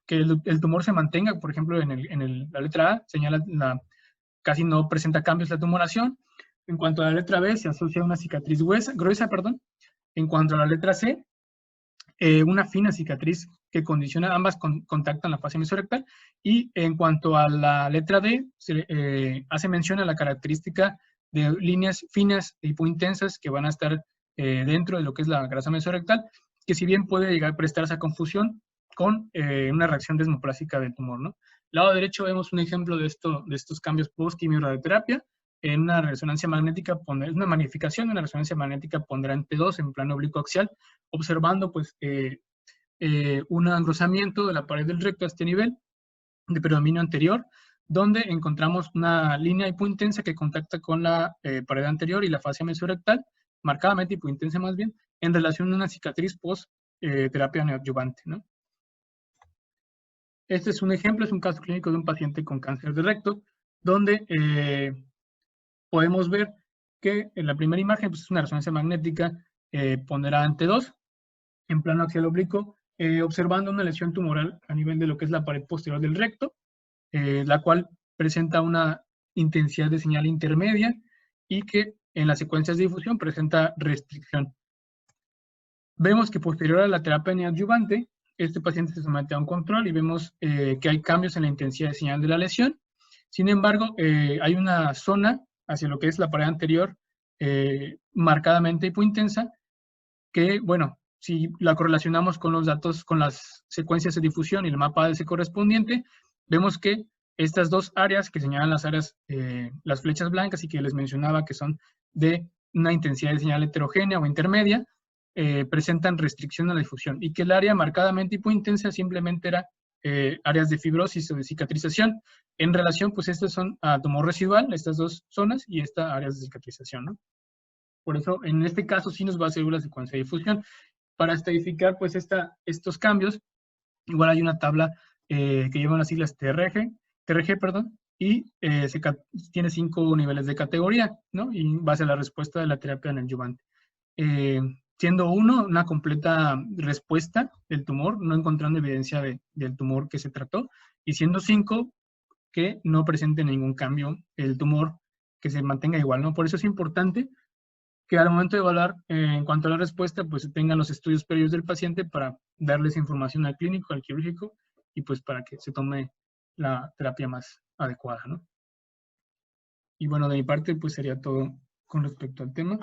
que el tumor se mantenga, por ejemplo, la letra A, señala casi no presenta cambios la tumoración. En cuanto a la letra B, se asocia a una cicatriz gruesa, perdón. En cuanto a la letra C, una fina cicatriz que condiciona, ambas contactan la fascia mesorrectal. Y en cuanto a la letra D, se hace mención a la característica de líneas finas e hipointensas que van a estar dentro de lo que es la grasa mesorrectal, que si bien puede llegar a prestarse a confusión con una reacción desmoplásica del tumor, ¿no? Lado derecho vemos un ejemplo de estos cambios post-quimio-radioterapia en una resonancia magnética, una magnificación de una resonancia magnética ponderante 2 en plano oblicuo axial, observando pues un engrosamiento de la pared del recto a este nivel de predominio anterior, donde encontramos una línea hipointensa que contacta con la pared anterior y la fascia mesorrectal, marcadamente hipointensa más bien, en relación a una cicatriz post-terapia neoadyuvante, ¿no? Este es un ejemplo, es un caso clínico de un paciente con cáncer de recto, donde podemos ver que en la primera imagen pues, es una resonancia magnética ponderante 2, en plano axial oblicuo, observando una lesión tumoral a nivel de lo que es la pared posterior del recto, la cual presenta una intensidad de señal intermedia y que en las secuencias de difusión presenta restricción. Vemos que posterior a la terapia neoadyuvante este paciente se somete a un control y vemos que hay cambios en la intensidad de señal de la lesión. Sin embargo, hay una zona hacia lo que es la pared anterior marcadamente hipointensa que, bueno, si la correlacionamos con los datos, con las secuencias de difusión y el mapa ADC correspondiente, vemos que estas dos áreas que señalan las áreas, las flechas blancas y que les mencionaba que son de una intensidad de señal heterogénea o intermedia, presentan restricción a la difusión y que el área marcadamente hipointensa simplemente era áreas de fibrosis o de cicatrización. En relación, pues estos son a tumor residual, estas dos zonas, y estas áreas de cicatrización, ¿no? Por eso, en este caso, sí nos va a servir la secuencia de difusión. Para estadificar, pues, estos cambios, igual hay una tabla que lleva las siglas TRG, perdón, y tiene 5 niveles de categoría, ¿no? Y en base a la respuesta de la terapia neoadyuvante. Siendo 1 una completa respuesta del tumor, no encontrando evidencia del tumor que se trató, y siendo 5 que no presente ningún cambio el tumor, que se mantenga igual, ¿no? Por eso es importante que al momento de evaluar en cuanto a la respuesta, pues se tengan los estudios previos del paciente para darles información al clínico, al quirúrgico, y pues para que se tome la terapia más adecuada, ¿no? Y bueno, de mi parte, pues sería todo con respecto al tema.